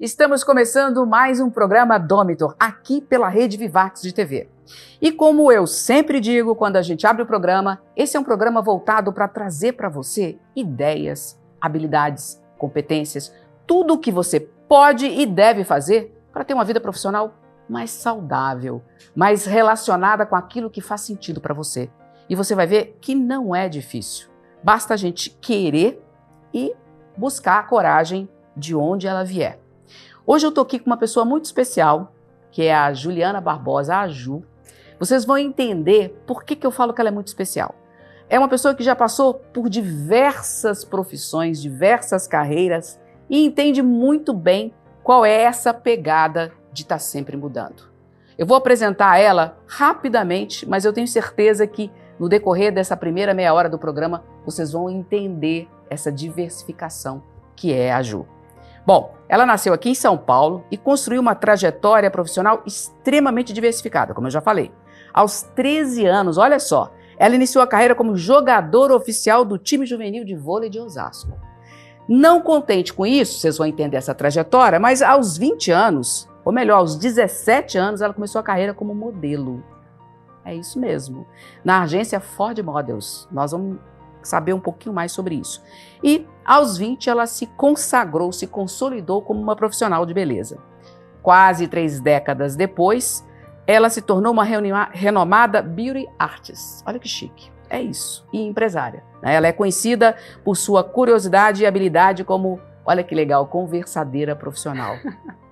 Estamos começando mais um programa Domitor, aqui pela Rede Vivax de TV. E como eu sempre digo quando a gente abre o programa, esse é um programa voltado para trazer para você ideias, habilidades, competências, tudo o que você pode e deve fazer para ter uma vida profissional mais saudável, mais relacionada com aquilo que faz sentido para você. E você vai ver que não é difícil. Basta a gente querer e buscar a coragem de onde ela vier. Hoje eu estou aqui com uma pessoa muito especial, que é a Juliana Barbosa, a Ju. Vocês vão entender por que eu falo que ela é muito especial. É uma pessoa que já passou por diversas profissões, diversas carreiras e entende muito bem qual é essa pegada de estar sempre mudando. Eu vou apresentar ela rapidamente, mas eu tenho certeza que no decorrer dessa primeira meia hora do programa, vocês vão entender essa diversificação que é a Ju. Bom, ela nasceu aqui em São Paulo e construiu uma trajetória profissional extremamente diversificada, como eu já falei. Aos 13 anos, olha só, ela iniciou a carreira como jogadora oficial do time juvenil de vôlei de Osasco. Não contente com isso, vocês vão entender essa trajetória, mas aos 20 anos, ou melhor, aos 17 anos, ela começou a carreira como modelo. É isso mesmo. Na agência Ford Models. Nós vamos saber um pouquinho mais sobre isso. E aos 20 ela se consagrou, se consolidou como uma profissional de beleza. Quase 3 décadas depois, ela se tornou uma renomada beauty artist. Olha que chique. É isso. E empresária. Ela é conhecida por sua curiosidade e habilidade como, olha que legal, conversadeira profissional.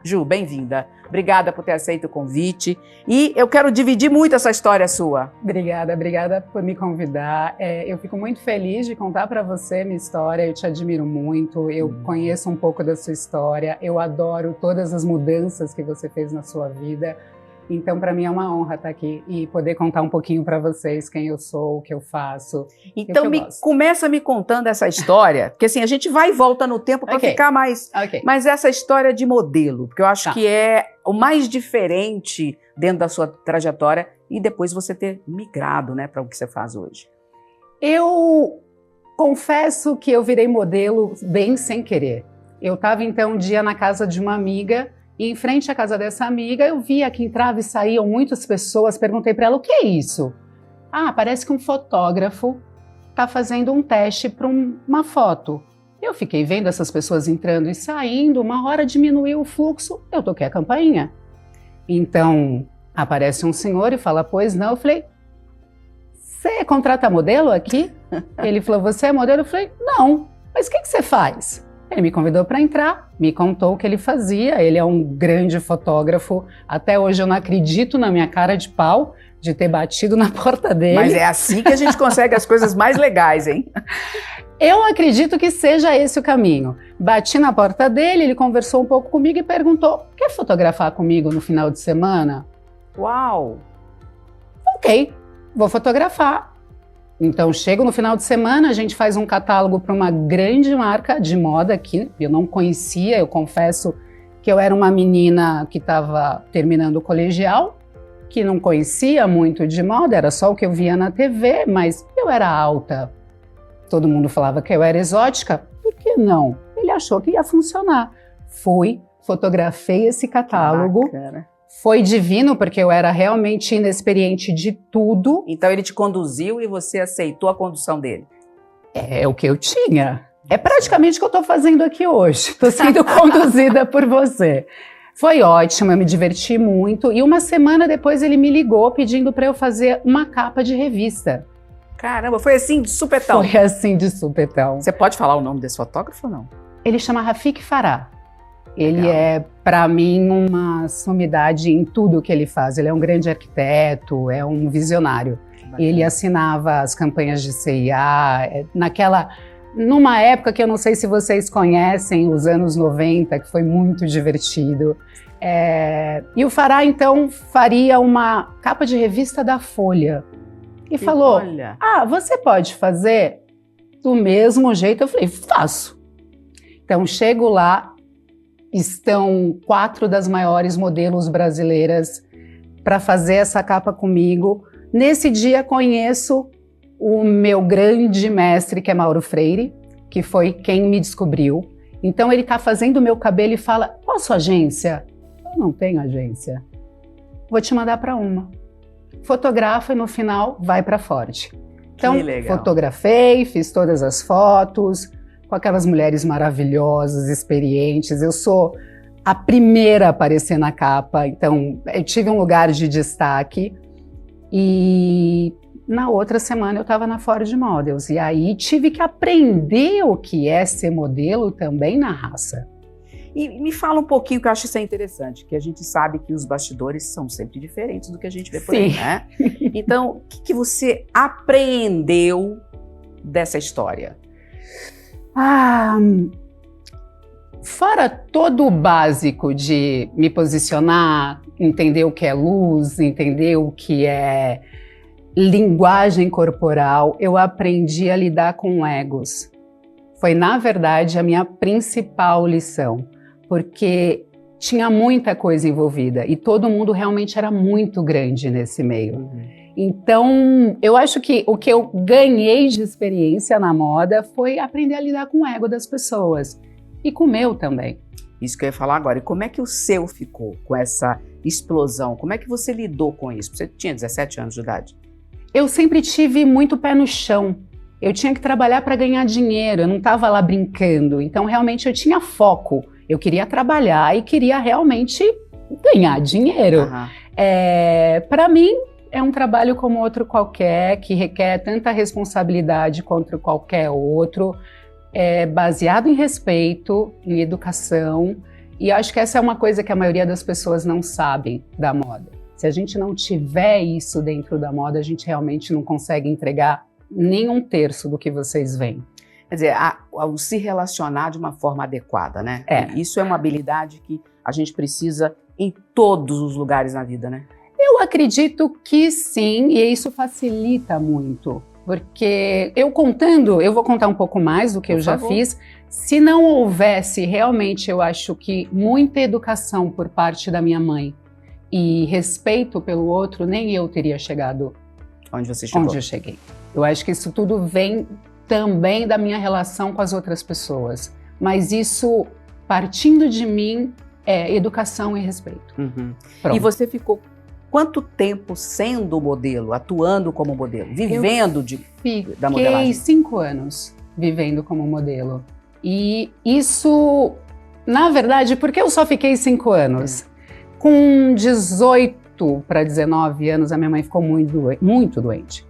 Ju, bem-vinda. Obrigada por ter aceito o convite. E eu quero dividir muito essa história sua. Obrigada por me convidar. Eu fico muito feliz de contar para você minha história. Eu te admiro muito. Eu conheço um pouco da sua história. Eu adoro todas as mudanças que você fez na sua vida. Então, para mim é uma honra estar aqui e poder contar um pouquinho para vocês quem eu sou, o que eu faço. Então, começa me contando essa história, porque assim, a gente vai e volta no tempo para ficar mais... Mas essa história de modelo, porque eu acho que é o mais diferente dentro da sua trajetória e depois você ter migrado, né, para o que você faz hoje. Eu confesso que eu virei modelo bem sem querer. Eu estava, então, um dia na casa de uma amiga. E em frente à casa dessa amiga, eu via que entrava e saíam muitas pessoas. Perguntei para ela, o que é isso? Ah, parece que um fotógrafo está fazendo um teste para uma foto. Eu fiquei vendo essas pessoas entrando e saindo, uma hora diminuiu o fluxo, eu toquei a campainha. Então, aparece um senhor e fala, pois não. Eu falei, você contrata modelo aqui? Ele falou, você é modelo? Eu falei, não, mas o que você faz? Ele me convidou para entrar, me contou o que ele fazia. Ele é um grande fotógrafo. Até hoje eu não acredito na minha cara de pau de ter batido na porta dele. Mas é assim que a gente consegue as coisas mais legais, hein? Eu acredito que seja esse o caminho. Bati na porta dele, ele conversou um pouco comigo e perguntou, quer fotografar comigo no final de semana? Uau! Ok, vou fotografar. Então, chego no final de semana, a gente faz um catálogo para uma grande marca de moda aqui. Eu não conhecia, eu confesso que eu era uma menina que estava terminando o colegial, que não conhecia muito de moda, era só o que eu via na TV, mas eu era alta. Todo mundo falava que eu era exótica, por que não? Ele achou que ia funcionar. Fui, fotografei esse catálogo. Foi divino, porque eu era realmente inexperiente de tudo. Então ele te conduziu e você aceitou a condução dele? É o que eu tinha. É praticamente o que eu estou fazendo aqui hoje. Estou sendo conduzida por você. Foi ótimo, eu me diverti muito. E uma semana depois ele me ligou pedindo para eu fazer uma capa de revista. Caramba, foi assim de supetão? Foi assim de supetão. Você pode falar o nome desse fotógrafo ou não? Ele chama Rafik Farah. Ele é, para mim, uma sumidade em tudo que ele faz. Ele é um grande arquiteto, é um visionário. Ele assinava as campanhas de CIA, numa época que eu não sei se vocês conhecem, os anos 90, que foi muito divertido. E o Farah, então, faria uma capa de revista da Folha. E falou, você pode fazer do mesmo jeito? Eu falei, faço. Então, chego lá, estão 4 das maiores modelos brasileiras para fazer essa capa comigo. Nesse dia conheço o meu grande mestre, que é Mauro Freire, que foi quem me descobriu. Então ele está fazendo o meu cabelo e fala, posso agência? Eu não tenho agência. Vou te mandar para uma. Fotografa e no final vai para Ford. Então, fotografei, fiz todas as fotos, com aquelas mulheres maravilhosas, experientes. Eu sou a primeira a aparecer na capa, então eu tive um lugar de destaque. E na outra semana eu estava na Ford Models. E aí tive que aprender o que é ser modelo também na raça. E me fala um pouquinho, que eu acho isso interessante, que a gente sabe que os bastidores são sempre diferentes do que a gente vê por aí, né? Então, o que você apreendeu dessa história? Fora todo o básico de me posicionar, entender o que é luz, entender o que é linguagem corporal, eu aprendi a lidar com egos. Foi, na verdade, a minha principal lição, porque tinha muita coisa envolvida e todo mundo realmente era muito grande nesse meio. Então, eu acho que o que eu ganhei de experiência na moda foi aprender a lidar com o ego das pessoas e com o meu também. Isso que eu ia falar agora. E como é que o seu ficou com essa explosão? Como é que você lidou com isso? Você tinha 17 anos de idade? Eu sempre tive muito pé no chão. Eu tinha que trabalhar para ganhar dinheiro, eu não estava lá brincando. Então, realmente, eu tinha foco. Eu queria trabalhar e queria realmente ganhar dinheiro. Para mim, é um trabalho como outro qualquer, que requer tanta responsabilidade quanto qualquer outro, baseado em respeito, em educação. E acho que essa é uma coisa que a maioria das pessoas não sabem da moda. Se a gente não tiver isso dentro da moda, a gente realmente não consegue entregar nem um terço do que vocês veem. Quer dizer, ao se relacionar de uma forma adequada, né? Isso é uma habilidade que a gente precisa em todos os lugares na vida, né? Eu acredito que sim, e isso facilita muito. Porque eu vou contar um pouco mais do que eu já fiz. Se não houvesse realmente, eu acho que muita educação por parte da minha mãe e respeito pelo outro, nem eu teria chegado onde você chegou. Onde eu cheguei. Eu acho que isso tudo vem também da minha relação com as outras pessoas. Mas isso, partindo de mim, é educação e respeito. E você ficou quanto tempo sendo modelo, atuando como modelo, vivendo da modelagem? Fiquei 5 anos vivendo como modelo. E isso, na verdade, por que eu só fiquei 5 anos? Com 18 para 19 anos, a minha mãe ficou muito doente.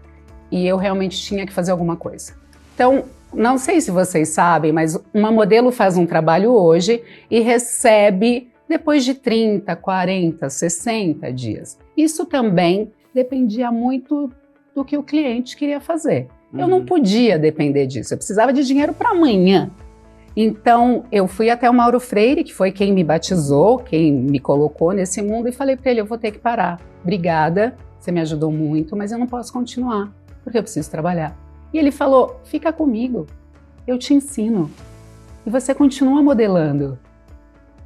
E eu realmente tinha que fazer alguma coisa. Então, não sei se vocês sabem, mas uma modelo faz um trabalho hoje e recebe depois de 30, 40, 60 dias. Isso também dependia muito do que o cliente queria fazer. Eu não podia depender disso, eu precisava de dinheiro para amanhã. Então, eu fui até o Mauro Freire, que foi quem me batizou, quem me colocou nesse mundo, e falei para ele, eu vou ter que parar. Obrigada, você me ajudou muito, mas eu não posso continuar, porque eu preciso trabalhar. E ele falou, fica comigo, eu te ensino. E você continua modelando.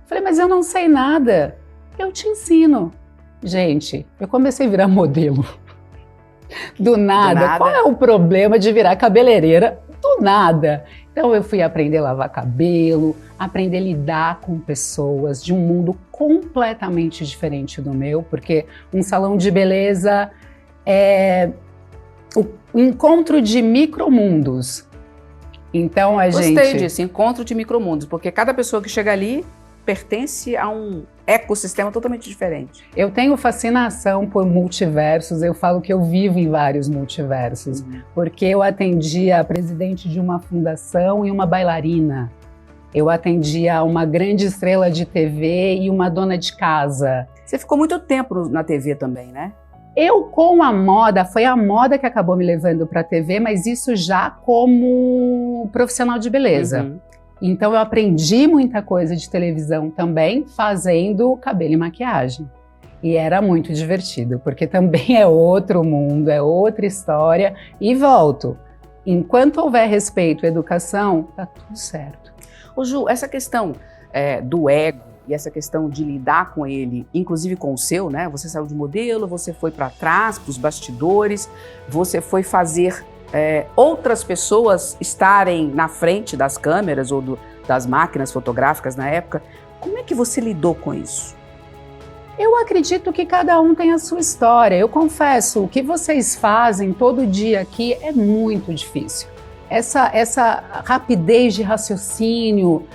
Falei, mas eu não sei nada. Eu te ensino. Gente, eu comecei a virar modelo. Do nada. Qual é o problema de virar cabeleireira? Do nada. Então eu fui aprender a lavar cabelo, aprender a lidar com pessoas de um mundo completamente diferente do meu, porque um salão de beleza é o encontro de micromundos. Então a gente... Gostei disso, encontro de micromundos, porque cada pessoa que chega ali pertence a um ecossistema totalmente diferente. Eu tenho fascinação por multiversos, eu falo que eu vivo em vários multiversos, porque eu atendia a presidente de uma fundação e uma bailarina. Eu atendia uma grande estrela de TV e uma dona de casa. Você ficou muito tempo na TV também, né? Eu, com a moda, foi a moda que acabou me levando para a TV, mas isso já como profissional de beleza. Então eu aprendi muita coisa de televisão também, fazendo cabelo e maquiagem. E era muito divertido, porque também é outro mundo, é outra história. E volto, enquanto houver respeito e educação, tá tudo certo. Ô Ju, essa questão do ego e essa questão de lidar com ele, inclusive com o seu, né? Você saiu de modelo, você foi para trás, para os bastidores, você foi fazer outras pessoas estarem na frente das câmeras ou das máquinas fotográficas na época. Como é que você lidou com isso? Eu acredito que cada um tem a sua história. Eu confesso, o que vocês fazem todo dia aqui é muito difícil. Essa rapidez de raciocínio,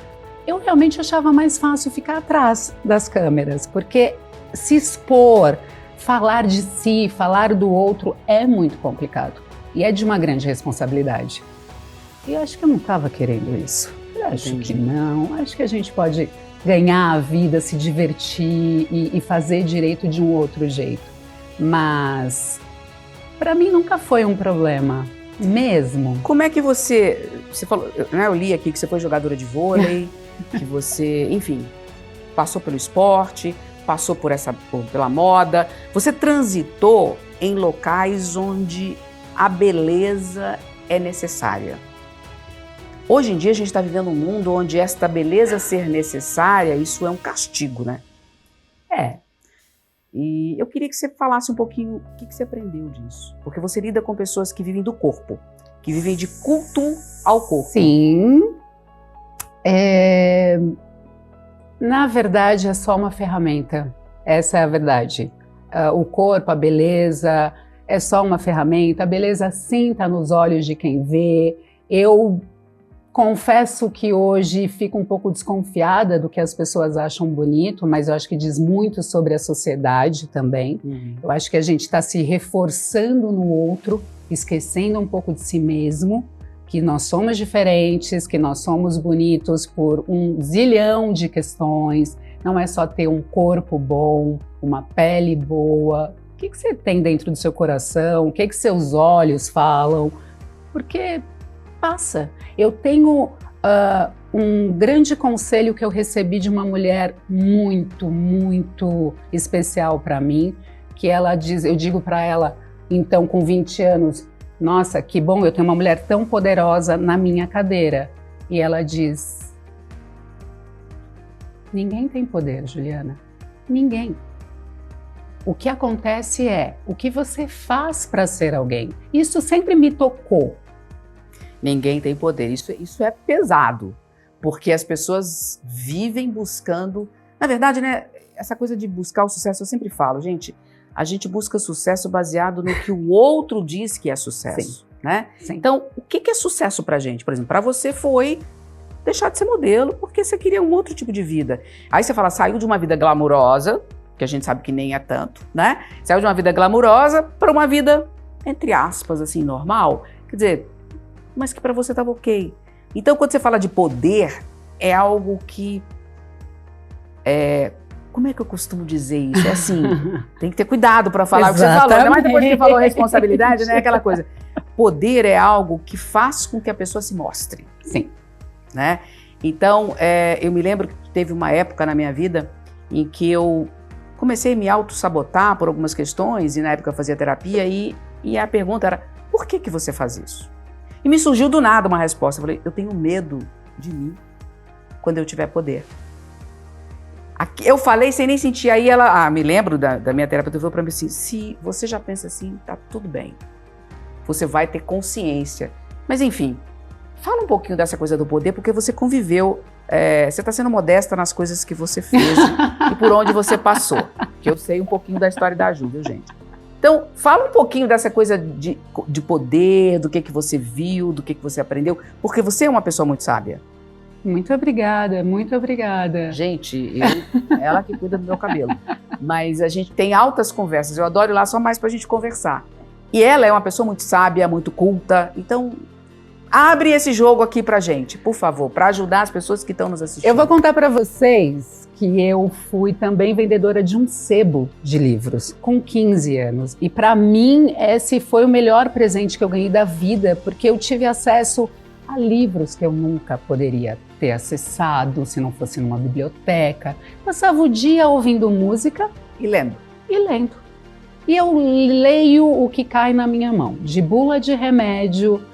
eu realmente achava mais fácil ficar atrás das câmeras, porque se expor, falar de si, falar do outro é muito complicado e é de uma grande responsabilidade. E eu acho que eu não estava querendo isso. Eu acho que não. Acho que a gente pode ganhar a vida, se divertir e fazer direito de um outro jeito. Mas para mim nunca foi um problema, mesmo. Como é que você falou, né, eu li aqui que você foi jogadora de vôlei, que você, enfim, passou pelo esporte, passou pela moda. Você transitou em locais onde a beleza é necessária. Hoje em dia a gente está vivendo um mundo onde esta beleza ser necessária, isso é um castigo, né? E eu queria que você falasse um pouquinho o que você aprendeu disso. Porque você lida com pessoas que vivem do corpo, que vivem de culto ao corpo. Sim. Na verdade, é só uma ferramenta. Essa é a verdade. O corpo, a beleza, é só uma ferramenta. A beleza sim está nos olhos de quem vê. Eu confesso que hoje fico um pouco desconfiada do que as pessoas acham bonito, mas eu acho que diz muito sobre a sociedade também. Eu acho que a gente está se reforçando no outro, esquecendo um pouco de si mesmo, que nós somos diferentes, que nós somos bonitos por um zilhão de questões. Não é só ter um corpo bom, uma pele boa. O que você tem dentro do seu coração? O que seus olhos falam? Porque passa. Eu tenho um grande conselho que eu recebi de uma mulher muito, muito especial para mim, que ela diz, eu digo para ela, então com 20 anos, nossa, que bom, eu tenho uma mulher tão poderosa na minha cadeira. E ela diz, ninguém tem poder, Juliana, ninguém. O que acontece é o que você faz para ser alguém. Isso sempre me tocou. Ninguém tem poder. Isso é pesado, porque as pessoas vivem buscando... Na verdade, né, essa coisa de buscar o sucesso, eu sempre falo, gente, a gente busca sucesso baseado no que o outro diz que é sucesso, né? Sim. Então, o que é sucesso pra gente? Por exemplo, pra você foi deixar de ser modelo porque você queria um outro tipo de vida. Aí você fala, saiu de uma vida glamurosa, que a gente sabe que nem é tanto, né? Saiu de uma vida glamurosa para uma vida, entre aspas, assim, normal. Quer dizer, mas que para você estava ok. Então, quando você fala de poder, é algo que... como é que eu costumo dizer isso? É assim, tem que ter cuidado para falar o que você falou. Ainda mais depois que você falou responsabilidade, né? Aquela coisa. Poder é algo que faz com que a pessoa se mostre. Sim. Né? Então, eu me lembro que teve uma época na minha vida em que eu comecei a me auto-sabotar por algumas questões, e na época eu fazia terapia, e a pergunta era, por que você faz isso? E me surgiu do nada uma resposta. Eu falei, eu tenho medo de mim quando eu tiver poder. Eu falei sem nem sentir. Aí ela, me lembro da minha terapeuta, falou pra mim assim, se você já pensa assim, tá tudo bem. Você vai ter consciência. Mas enfim, fala um pouquinho dessa coisa do poder, porque você conviveu, você tá sendo modesta nas coisas que você fez e por onde você passou. Que eu sei um pouquinho da história da Ju, viu, gente? Então, fala um pouquinho dessa coisa de poder, do que você viu, do que você aprendeu, porque você é uma pessoa muito sábia. Muito obrigada, muito obrigada. Gente, ela que cuida do meu cabelo. Mas a gente tem altas conversas, eu adoro ir lá só mais pra gente conversar. E ela é uma pessoa muito sábia, muito culta, então abre esse jogo aqui pra gente, por favor, pra ajudar as pessoas que estão nos assistindo. Eu vou contar pra vocês que eu fui também vendedora de um sebo de livros com 15 anos. E para mim, esse foi o melhor presente que eu ganhei da vida, porque eu tive acesso a livros que eu nunca poderia ter acessado se não fosse numa biblioteca. Passava o dia ouvindo música e lendo. E eu leio o que cai na minha mão, de bula de remédio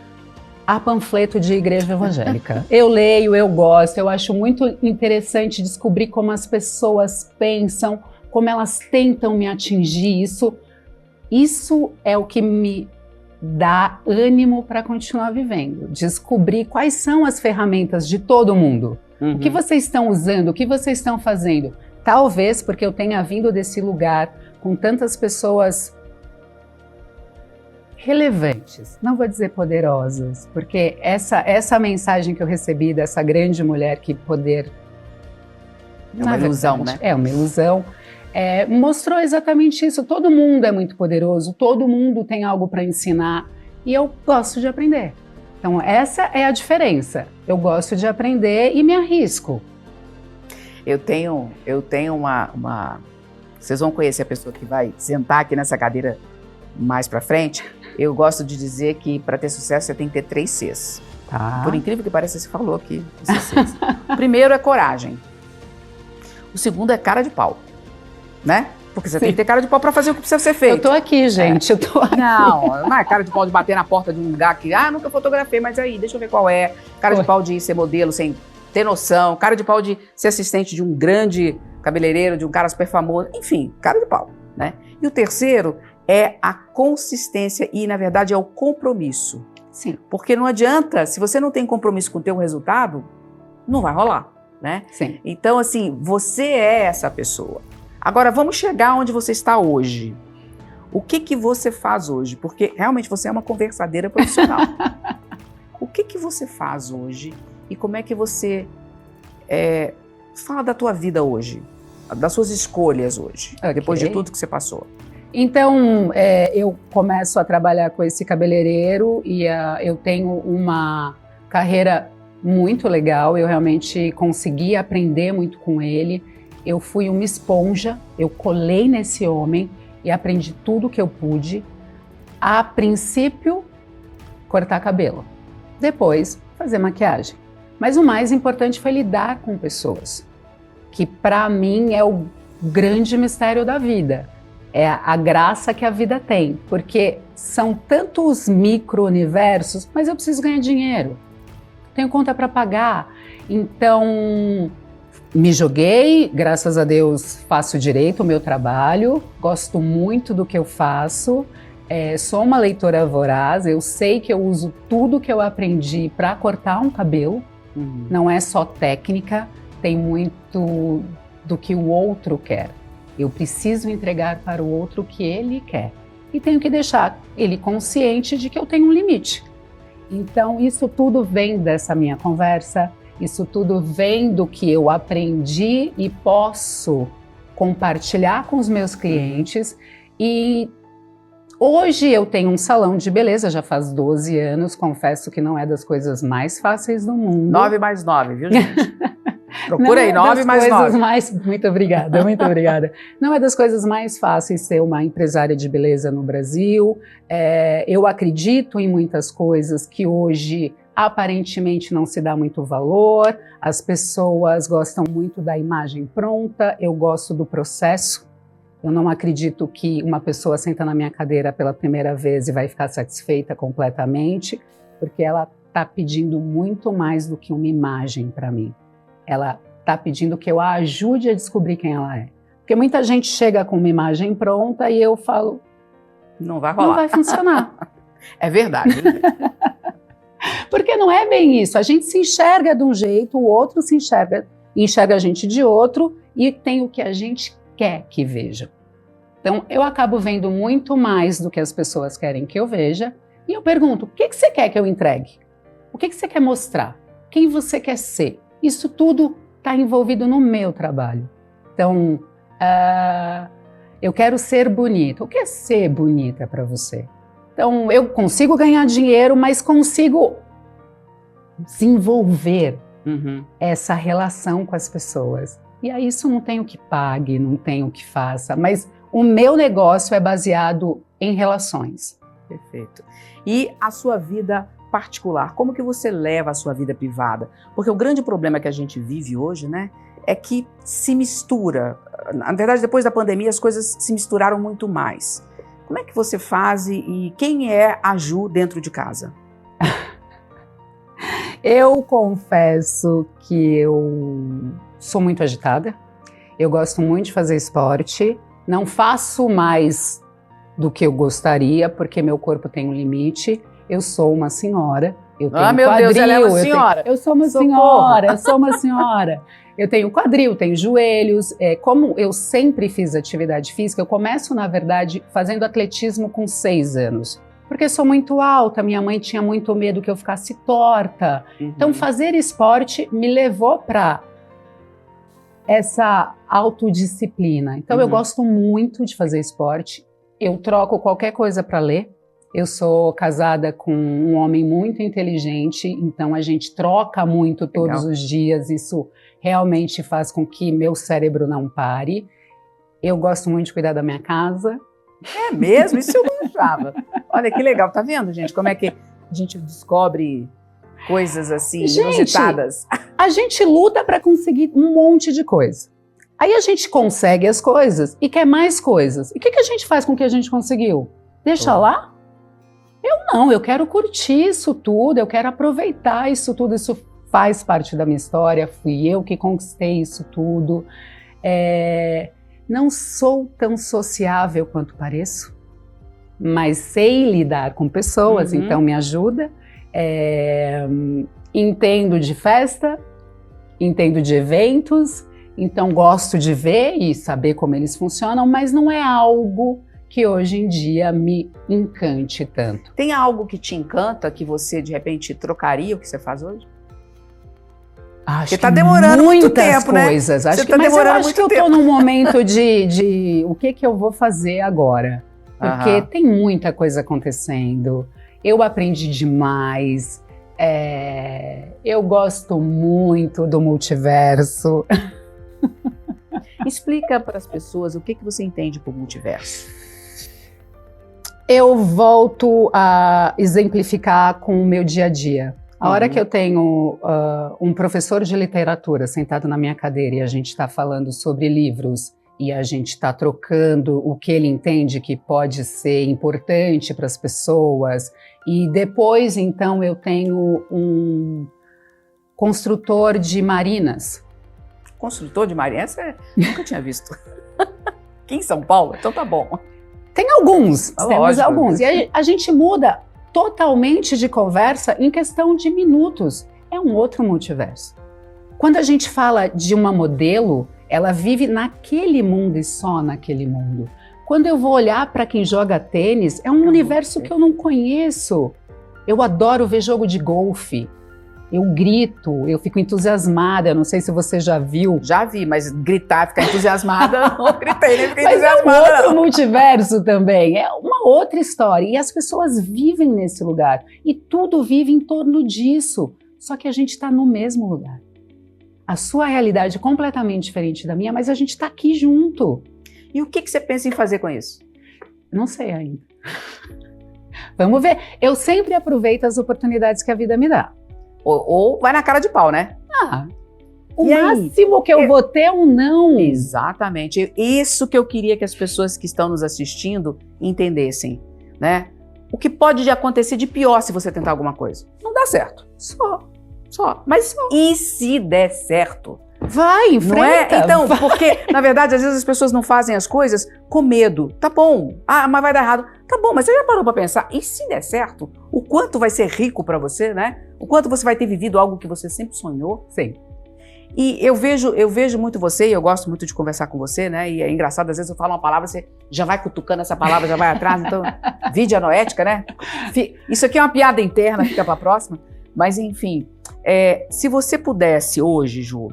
a panfleto de igreja evangélica. Eu leio, eu gosto, eu acho muito interessante descobrir como as pessoas pensam, como elas tentam me atingir. Isso é o que me dá ânimo para continuar vivendo. Descobrir quais são as ferramentas de todo mundo. O que vocês estão usando? O que vocês estão fazendo? Talvez porque eu tenha vindo desse lugar com tantas pessoas relevantes, não vou dizer poderosas, porque essa mensagem que eu recebi dessa grande mulher que poder... É uma ilusão, né? É uma ilusão. Mostrou exatamente isso. Todo mundo é muito poderoso, todo mundo tem algo para ensinar e eu gosto de aprender. Então essa é a diferença. Eu gosto de aprender e me arrisco. Eu tenho uma... Vocês vão conhecer a pessoa que vai sentar aqui nessa cadeira mais para frente. Eu gosto de dizer que para ter sucesso você tem que ter 3 Cs. Tá. Por incrível que pareça, você falou aqui esses Cs. O primeiro é coragem. O segundo é cara de pau, né? Porque você tem que ter cara de pau para fazer o que precisa ser feito. Eu tô aqui, gente, eu tô aqui. Não é cara de pau de bater na porta de um lugar que, nunca fotografei, mas aí, deixa eu ver qual é. Cara de pau de ser modelo sem ter noção. Cara de pau de ser assistente de um grande cabeleireiro, de um cara super famoso. Enfim, cara de pau, né? E o terceiro é a consistência e, na verdade, é o compromisso. Sim. Porque não adianta, se você não tem compromisso com o teu resultado, não vai rolar, né? Sim. Então, assim, você é essa pessoa. Agora, vamos chegar onde você está hoje. O que você faz hoje? Porque realmente você é uma conversadeira profissional. O que você faz hoje e como é que você fala da tua vida hoje, das suas escolhas hoje, depois de tudo que você passou? Então, eu começo a trabalhar com esse cabeleireiro e eu tenho uma carreira muito legal, eu realmente consegui aprender muito com ele. Eu fui uma esponja, eu colei nesse homem e aprendi tudo que eu pude. A princípio, cortar cabelo. Depois, fazer maquiagem. Mas o mais importante foi lidar com pessoas, que para mim é o grande mistério da vida. É a graça que a vida tem, porque são tantos micro-universos, mas eu preciso ganhar dinheiro. Tenho conta para pagar. Então, me joguei, graças a Deus faço direito o meu trabalho, gosto muito do que eu faço, sou uma leitora voraz, eu sei que eu uso tudo que eu aprendi para cortar um cabelo, não é só técnica, tem muito do que o outro quer. Eu preciso entregar para o outro o que ele quer e tenho que deixar ele consciente de que eu tenho um limite. Então isso tudo vem dessa minha conversa, isso tudo vem do que eu aprendi e posso compartilhar com os meus clientes. E hoje eu tenho um salão de beleza, já faz 12 anos, confesso que não é das coisas mais fáceis do mundo. 9 mais 9, viu, gente? Procura aí, 9 mais 9. Muito obrigada, muito obrigada. Não é das coisas mais fáceis ser uma empresária de beleza no Brasil. Eu acredito em muitas coisas que hoje aparentemente não se dá muito valor. As pessoas gostam muito da imagem pronta, eu gosto do processo. Eu não acredito que uma pessoa senta na minha cadeira pela primeira vez e vai ficar satisfeita completamente, porque ela está pedindo muito mais do que uma imagem para mim. Ela está pedindo que eu a ajude a descobrir quem ela é. Porque muita gente chega com uma imagem pronta e eu falo, não vai rolar. Não vai funcionar. É verdade. Porque não é bem isso. A gente se enxerga de um jeito, o outro se enxerga a gente de outro e tem o que a gente quer que veja. Então, eu acabo vendo muito mais do que as pessoas querem que eu veja e eu pergunto, o que você quer que eu entregue? O que você quer mostrar? Quem você quer ser? Isso tudo está envolvido no meu trabalho. Então, eu quero ser bonita. O que é ser bonita para você? Então, eu consigo ganhar dinheiro, mas consigo desenvolver essa relação com as pessoas. E aí isso não tem o que pague, não tem o que faça, mas o meu negócio é baseado em relações. Perfeito. E a sua vida particular, como que você leva a sua vida privada? Porque o grande problema que a gente vive hoje, né, é que se mistura. Na verdade, depois da pandemia, as coisas se misturaram muito mais. Como é que você faz e quem é a Ju dentro de casa? Eu confesso que eu sou muito agitada, eu gosto muito de fazer esporte, não faço mais do que eu gostaria, porque meu corpo tem um limite. Eu sou uma senhora, Eu tenho meu quadril, Deus, ela é uma senhora. Eu sou uma Socorro. senhora, eu sou uma senhora. Eu tenho quadril, tenho joelhos. Como eu sempre fiz atividade física, eu começo, na verdade, fazendo atletismo com 6 anos. Porque sou muito alta, minha mãe tinha muito medo que eu ficasse torta. Então, fazer esporte me levou para essa autodisciplina. Então, eu gosto muito de fazer esporte. Eu troco qualquer coisa para ler. Eu sou casada com um homem muito inteligente, então a gente troca muito todos os dias. Isso realmente faz com que meu cérebro não pare. Eu gosto muito de cuidar da minha casa. É mesmo? Isso eu não achava. Olha que legal, tá vendo, gente? Como é que a gente descobre coisas assim, inusitadas. A gente luta para conseguir um monte de coisa. Aí a gente consegue as coisas e quer mais coisas. E o que a gente faz com o que a gente conseguiu? Deixa lá? Eu não, eu quero curtir isso tudo, eu quero aproveitar isso tudo, isso faz parte da minha história, fui eu que conquistei isso tudo. Não sou tão sociável quanto pareço, mas sei lidar com pessoas, então me ajuda. Entendo de festa, entendo de eventos, então gosto de ver e saber como eles funcionam, mas não é algo que hoje em dia me encante tanto. Tem algo que te encanta, que você de repente trocaria o que você faz hoje? Porque tá demorando muito tempo, coisas. né? Acho que, mas eu acho que eu tô num momento de o que eu vou fazer agora. Porque tem muita coisa acontecendo. Eu aprendi demais. Eu gosto muito do multiverso. Explica para as pessoas o que você entende por multiverso. Eu volto a exemplificar com o meu dia a dia. A hora que eu tenho um professor de literatura sentado na minha cadeira e a gente está falando sobre livros e a gente está trocando o que ele entende que pode ser importante para as pessoas, e depois, então, eu tenho um construtor de marinas. Construtor de marinas? Nunca tinha visto. Aqui em São Paulo? Então tá bom. Tem alguns, temos Lógico. alguns. E a gente muda totalmente de conversa em questão de minutos. É um outro multiverso. Quando a gente fala de uma modelo, ela vive naquele mundo e só naquele mundo. Quando eu vou olhar para quem joga tênis, é um universo que eu não conheço. Eu adoro ver jogo de golfe. Eu grito, eu fico entusiasmada. Não sei se você já viu. Já vi, mas gritar, ficar entusiasmada, não gritei, nem fiquei mas entusiasmada. É um outro multiverso também, é uma outra história. E as pessoas vivem nesse lugar. E tudo vive em torno disso. Só que a gente está no mesmo lugar. A sua realidade é completamente diferente da minha, mas a gente está aqui junto. E o que você pensa em fazer com isso? Não sei ainda. Vamos ver. Eu sempre aproveito as oportunidades que a vida me dá. Ou vai na cara de pau, né? O máximo que eu vou ter é um não. Exatamente. Isso que eu queria que as pessoas que estão nos assistindo entendem, né? O que pode acontecer de pior se você tentar alguma coisa? Não dá certo. Só. Mas e se der certo? Vai, enfrenta. Não é? Então, porque, na verdade, às vezes as pessoas não fazem as coisas com medo. Tá bom. Mas vai dar errado. Tá bom, mas você já parou pra pensar? E se der certo? O quanto vai ser rico pra você, né? O quanto você vai ter vivido algo que você sempre sonhou? Sim. E eu vejo muito você, e eu gosto muito de conversar com você, né? E é engraçado, às vezes eu falo uma palavra, você já vai cutucando essa palavra, já vai atrás. Então, vide a noética, né? Isso aqui é uma piada interna, fica pra próxima. Mas, enfim, se você pudesse hoje, Ju,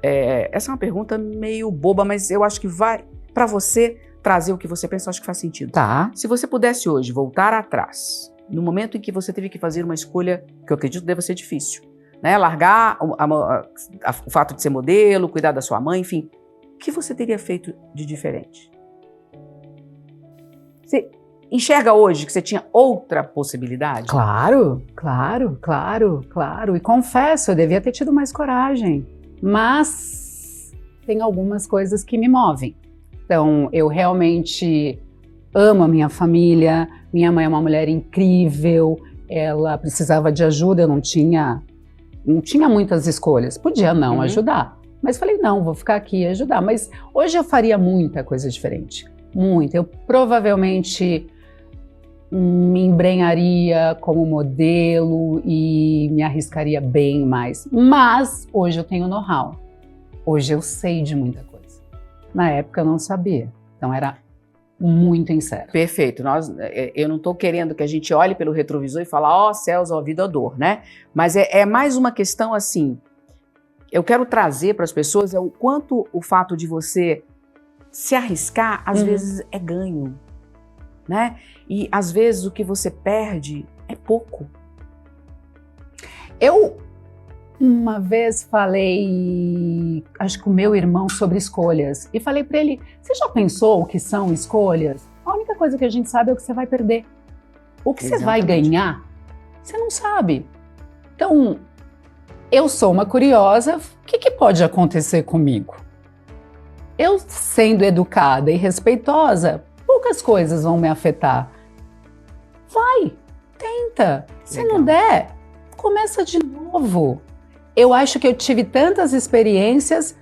essa é uma pergunta meio boba, mas eu acho que vai, pra você trazer o que você pensa, eu acho que faz sentido. Tá. Se você pudesse hoje voltar atrás, no momento em que você teve que fazer uma escolha, que eu acredito deva ser difícil, né? Largar o fato de ser modelo, cuidar da sua mãe, enfim, o que você teria feito de diferente? Você enxerga hoje que você tinha outra possibilidade? Claro. E confesso, eu devia ter tido mais coragem. Mas tem algumas coisas que me movem. Então, eu realmente amo a minha família. Minha mãe é uma mulher incrível. Ela precisava de ajuda, eu não tinha muitas escolhas. Podia não ajudar. Mas falei, não, vou ficar aqui e ajudar. Mas hoje eu faria muita coisa diferente. Muita. Eu provavelmente me embrenharia como modelo e me arriscaria bem mais. Mas hoje eu tenho know-how. Hoje eu sei de muita coisa. Na época eu não sabia. Então era muito incerto. Perfeito. Eu não estou querendo que a gente olhe pelo retrovisor e fale, ó céus, ó vida, ó dor, né? Mas é mais uma questão assim, eu quero trazer para as pessoas o quanto o fato de você se arriscar, às vezes é ganho, né? E às vezes o que você perde é pouco. Eu uma vez falei, acho que com o meu irmão, sobre escolhas. E falei para ele, você já pensou o que são escolhas? A única coisa que a gente sabe é o que você vai perder. O que você vai ganhar, você não sabe. Então, eu sou uma curiosa, o que pode acontecer comigo? Eu, sendo educada e respeitosa, poucas coisas vão me afetar. Vai, tenta. Se não der, começa de novo. Eu acho que eu tive tantas experiências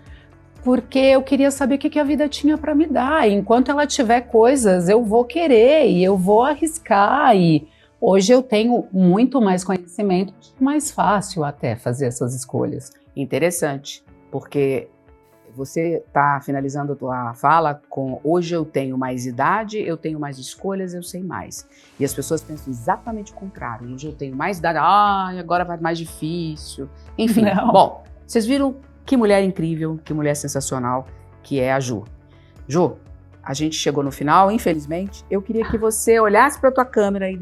porque eu queria saber o que a vida tinha para me dar. E enquanto ela tiver coisas, eu vou querer e eu vou arriscar. E hoje eu tenho muito mais conhecimento, mais fácil até fazer essas escolhas. Interessante, porque você está finalizando a tua fala com hoje eu tenho mais idade, eu tenho mais escolhas, eu sei mais. E as pessoas pensam exatamente o contrário. Hoje eu tenho mais idade, agora vai mais difícil. Enfim, bom, vocês viram que mulher incrível, que mulher sensacional que é a Ju. Ju, a gente chegou no final, infelizmente. Eu queria que você olhasse para a tua câmera e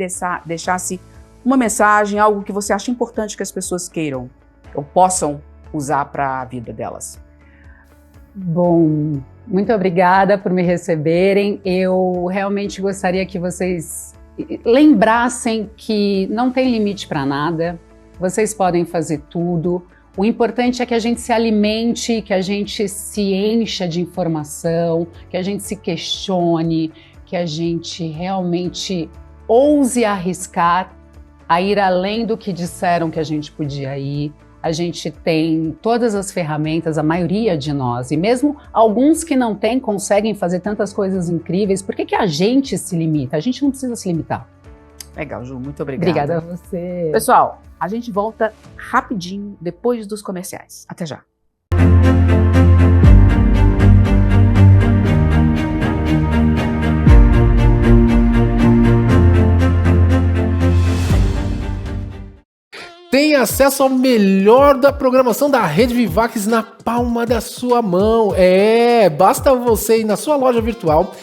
deixasse uma mensagem, algo que você acha importante que as pessoas queiram ou possam usar para a vida delas. Bom, muito obrigada por me receberem. Eu realmente gostaria que vocês lembrassem que não tem limite para nada. Vocês podem fazer tudo. O importante é que a gente se alimente, que a gente se encha de informação, que a gente se questione, que a gente realmente ouse arriscar a ir além do que disseram que a gente podia ir. A gente tem todas as ferramentas, a maioria de nós, e mesmo alguns que não têm, conseguem fazer tantas coisas incríveis. Por que a gente se limita? A gente não precisa se limitar. Legal, Ju, muito obrigada. Obrigada a você. Pessoal, a gente volta rapidinho depois dos comerciais. Até já. Tem acesso ao melhor da programação da Rede Vivax na palma da sua mão. Basta você ir na sua loja virtual,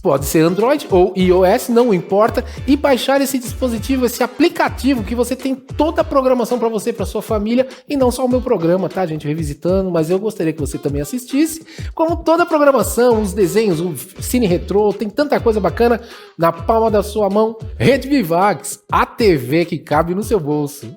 pode ser Android ou iOS, não importa, e baixar esse dispositivo, esse aplicativo que você tem toda a programação para você, para sua família, e não só o meu programa, tá, gente, revisitando, mas eu gostaria que você também assistisse, como toda a programação, os desenhos, o Cine Retrô, tem tanta coisa bacana na palma da sua mão. Rede Vivax, a TV que cabe no seu bolso.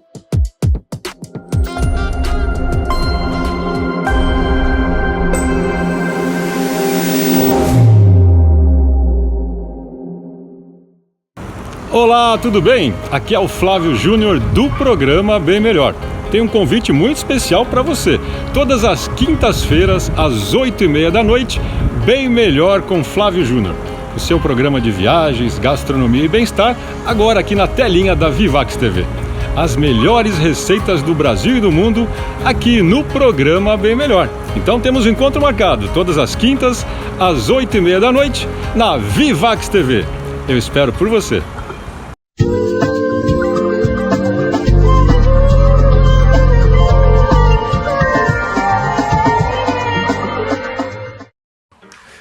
Olá, tudo bem? Aqui é o Flávio Júnior do programa Bem Melhor. Tem um convite muito especial para você. Todas as quintas-feiras, às 8h30 da noite, Bem Melhor com Flávio Júnior. O seu programa de viagens, gastronomia e bem-estar, agora aqui na telinha da Vivax TV. As melhores receitas do Brasil e do mundo, aqui no programa Bem Melhor. Então temos um encontro marcado, todas as quintas, às 8h30 da noite, na Vivax TV. Eu espero por você.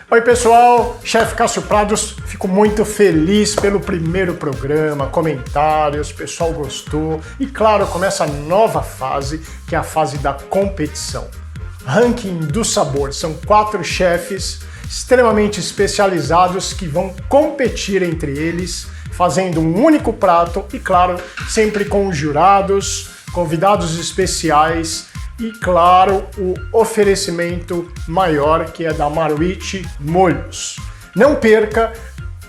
Oi pessoal, chefe Cássio Prados, fico muito feliz pelo primeiro programa, comentários, o pessoal gostou e claro, começa a nova fase, que é a fase da competição. Ranking do Sabor, são 4 chefes extremamente especializados que vão competir entre eles, fazendo um único prato e claro, sempre com os jurados, convidados especiais e, claro, o oferecimento maior que é da Marucci Molhos. Não perca,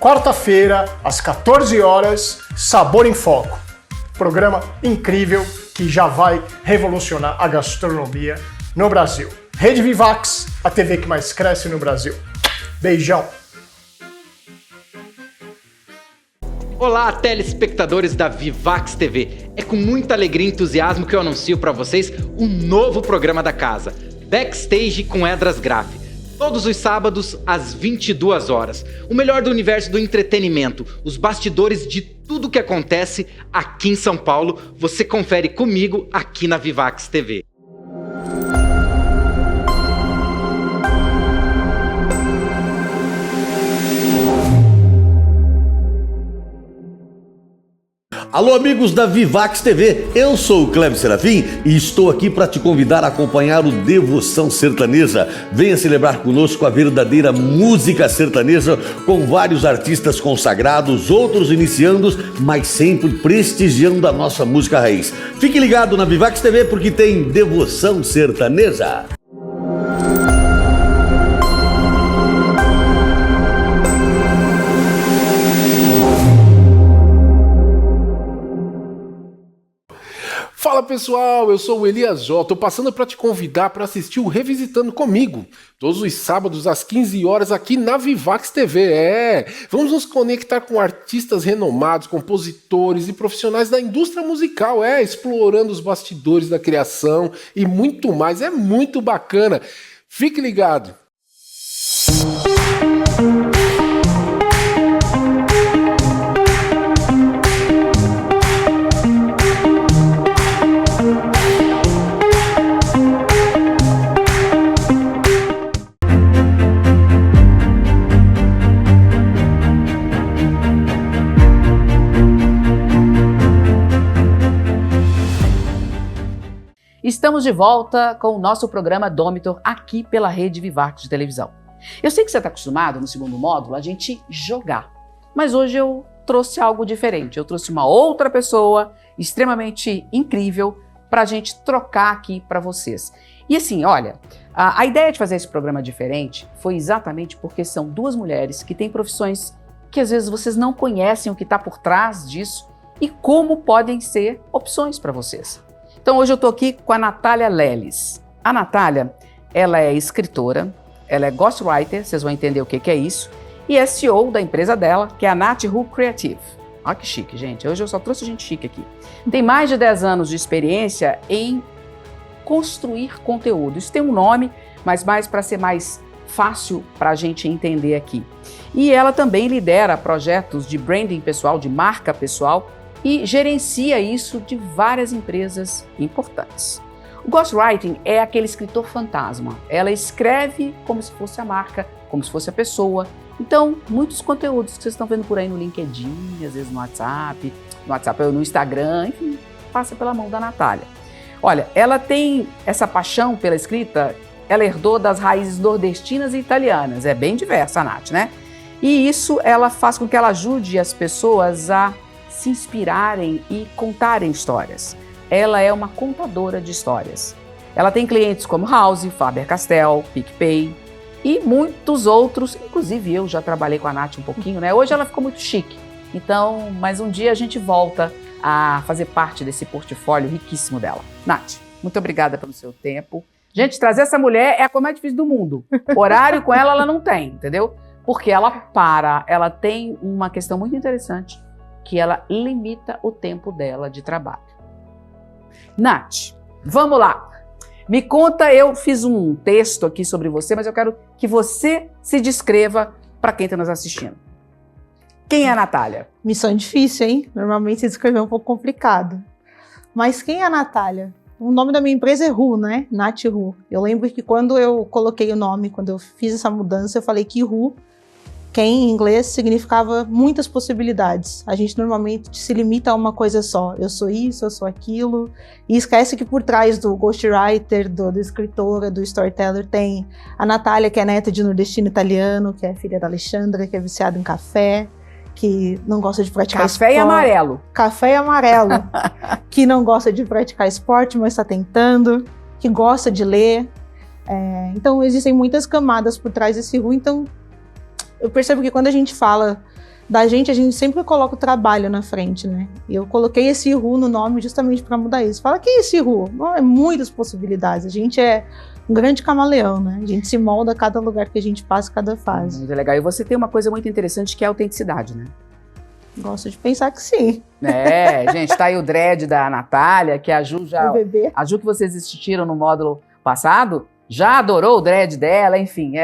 quarta-feira, às 14 horas, Sabor em Foco. Programa incrível que já vai revolucionar a gastronomia no Brasil. Rede Vivax, a TV que mais cresce no Brasil. Beijão! Olá, telespectadores da Vivax TV. É com muita alegria e entusiasmo que eu anuncio para vocês um novo programa da casa, Backstage com Edras Graff. Todos os sábados, às 22 horas. O melhor do universo do entretenimento, os bastidores de tudo que acontece aqui em São Paulo, você confere comigo aqui na Vivax TV. Alô, amigos da Vivax TV, eu sou o Cleber Serafim e estou aqui para te convidar a acompanhar o Devoção Sertaneja. Venha celebrar conosco a verdadeira música sertaneja com vários artistas consagrados, outros iniciandos, mas sempre prestigiando a nossa música raiz. Fique ligado na Vivax TV porque tem Devoção Sertaneja. Fala pessoal, eu sou o Elias J. Tô passando para te convidar para assistir o Revisitando comigo, todos os sábados às 15 horas aqui na Vivax TV. Vamos nos conectar com artistas renomados, compositores e profissionais da indústria musical, explorando os bastidores da criação e muito mais. É muito bacana. Fique ligado. Estamos de volta com o nosso programa Domitor aqui pela Rede Vivax de televisão. Eu sei que você está acostumado no segundo módulo a gente jogar, mas hoje eu trouxe algo diferente. Eu trouxe uma outra pessoa extremamente incrível para a gente trocar aqui para vocês. E assim, olha, a ideia de fazer esse programa diferente foi exatamente porque são duas mulheres que têm profissões que às vezes vocês não conhecem o que está por trás disso e como podem ser opções para vocês. Então hoje eu estou aqui com a Natália Leles. A Natália, ela é escritora, ela é ghostwriter, vocês vão entender o que é isso, e é CEO da empresa dela, que é a NatWho Creative. Olha que chique, gente. Hoje eu só trouxe gente chique aqui. Tem mais de 10 anos de experiência em construir conteúdo. Isso tem um nome, mas mais para ser mais fácil para a gente entender aqui. E ela também lidera projetos de branding pessoal, de marca pessoal, e gerencia isso de várias empresas importantes. O ghostwriting é aquele escritor fantasma. Ela escreve como se fosse a marca, como se fosse a pessoa. Então, muitos conteúdos que vocês estão vendo por aí no LinkedIn, às vezes no WhatsApp ou no Instagram, enfim, passa pela mão da Natália. Olha, ela tem essa paixão pela escrita, ela herdou das raízes nordestinas e italianas. É bem diversa a Nath, né? E isso ela faz com que ela ajude as pessoas a se inspirarem e contarem histórias. Ela é uma contadora de histórias. Ela tem clientes como House, Faber-Castell, PicPay e muitos outros, inclusive eu já trabalhei com a Nath um pouquinho, né? Hoje ela ficou muito chique. Então, mas um dia a gente volta a fazer parte desse portfólio riquíssimo dela. Nath, muito obrigada pelo seu tempo. Gente, trazer essa mulher é a coisa mais difícil do mundo. Horário com ela não tem, entendeu? Porque ela tem uma questão muito interessante, que ela limita o tempo dela de trabalho. Nath, vamos lá. Me conta, eu fiz um texto aqui sobre você, mas eu quero que você se descreva para quem está nos assistindo. Quem é a Natália? Missão difícil, hein? Normalmente se descrever é um pouco complicado. Mas quem é a Natália? O nome da minha empresa é Who, né? NatWho. Eu lembro que quando eu coloquei o nome, quando eu fiz essa mudança, eu falei que Who, que em inglês significava muitas possibilidades. A gente normalmente se limita a uma coisa só. Eu sou isso, eu sou aquilo. E esquece que por trás do ghostwriter, do escritor, do storyteller, tem a Natália, que é neta de nordestino italiano, que é filha da Alexandra, que é viciada em café, que não gosta de praticar esporte. Café e amarelo. Café e amarelo. Que não gosta de praticar esporte, mas está tentando. Que gosta de ler. Então, existem muitas camadas por trás desse Who. Então, eu percebo que quando a gente fala da gente, a gente sempre coloca o trabalho na frente, né? E eu coloquei esse Who no nome justamente para mudar isso. Fala, que é esse Who? Não, é muitas possibilidades. A gente é um grande camaleão, né? A gente se molda a cada lugar que a gente passa, cada fase. Muito legal. E você tem uma coisa muito interessante que é a autenticidade, né? Gosto de pensar que sim. Gente, tá aí o dread da Natália, que a Ju já... O bebê. A Ju que vocês assistiram no módulo passado, já adorou o dread dela, enfim.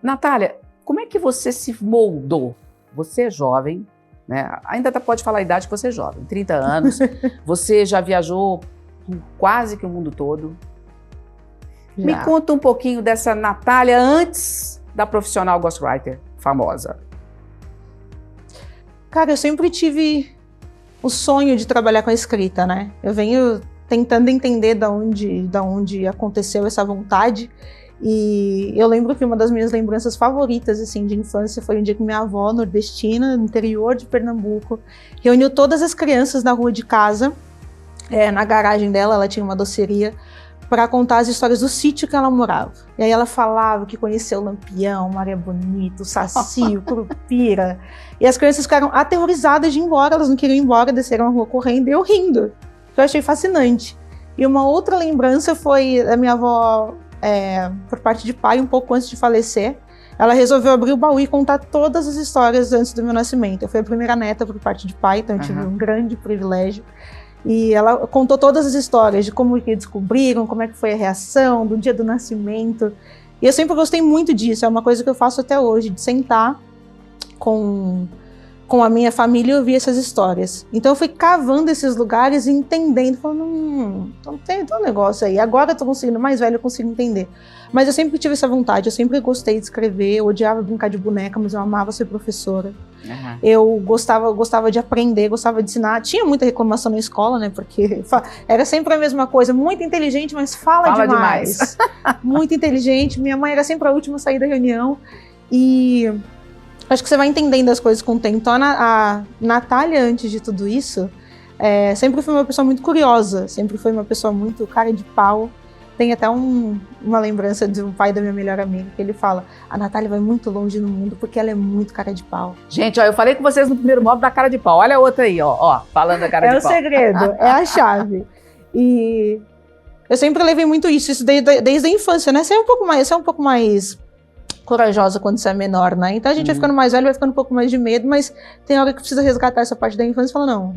Natália, como é que você se moldou? Você é jovem, né? Ainda pode falar a idade que você é jovem, 30 anos. Você já viajou por quase que o mundo todo. Já. Me conta um pouquinho dessa Natália antes da profissional ghostwriter famosa. Cara, eu sempre tive o sonho de trabalhar com a escrita, né? Eu venho tentando entender da onde aconteceu essa vontade. E eu lembro que uma das minhas lembranças favoritas, assim, de infância foi um dia que minha avó, nordestina, no interior de Pernambuco, reuniu todas as crianças na rua de casa, na garagem dela, ela tinha uma doceria, para contar as histórias do sítio que ela morava. E aí ela falava que conheceu o Lampião, Maria Bonita, o Saci, o Curupira. E as crianças ficaram aterrorizadas de ir embora, elas não queriam ir embora, desceram a rua correndo e eu rindo. Que eu achei fascinante. E uma outra lembrança foi da minha avó, por parte de pai, um pouco antes de falecer. Ela resolveu abrir o baú e contar todas as histórias antes do meu nascimento. Eu fui a primeira neta por parte de pai, então eu tive um grande privilégio. E ela contou todas as histórias de como que descobriram, como é que foi a reação, do dia do nascimento. E eu sempre gostei muito disso, é uma coisa que eu faço até hoje, de sentar com a minha família e ouvir essas histórias. Então eu fui cavando esses lugares e entendendo, falando, tem um negócio aí. Agora eu tô conseguindo, mais velho eu consigo entender. Mas eu sempre tive essa vontade, eu sempre gostei de escrever, eu odiava brincar de boneca, mas eu amava ser professora. Eu gostava de aprender, gostava de ensinar. Tinha muita reclamação na escola, né? Porque era sempre a mesma coisa, muito inteligente, mas fala demais. Muito inteligente, minha mãe era sempre a última a sair da reunião. E acho que você vai entendendo as coisas com o tempo. Então a Natália, antes de tudo isso, sempre foi uma pessoa muito curiosa, sempre foi uma pessoa muito cara de pau. Tem até uma lembrança de um pai da minha melhor amiga, que ele fala, a Natália vai muito longe no mundo porque ela é muito cara de pau. Gente, eu falei com vocês no primeiro módulo da cara de pau. Olha a outra aí, falando da cara de pau. É o segredo, é a chave. E eu sempre levei muito isso desde a infância, né? Você é um pouco mais corajosa quando você é menor, né? Então a gente vai ficando mais velho, vai ficando um pouco mais de medo, mas tem hora que precisa resgatar essa parte da infância e falar, não,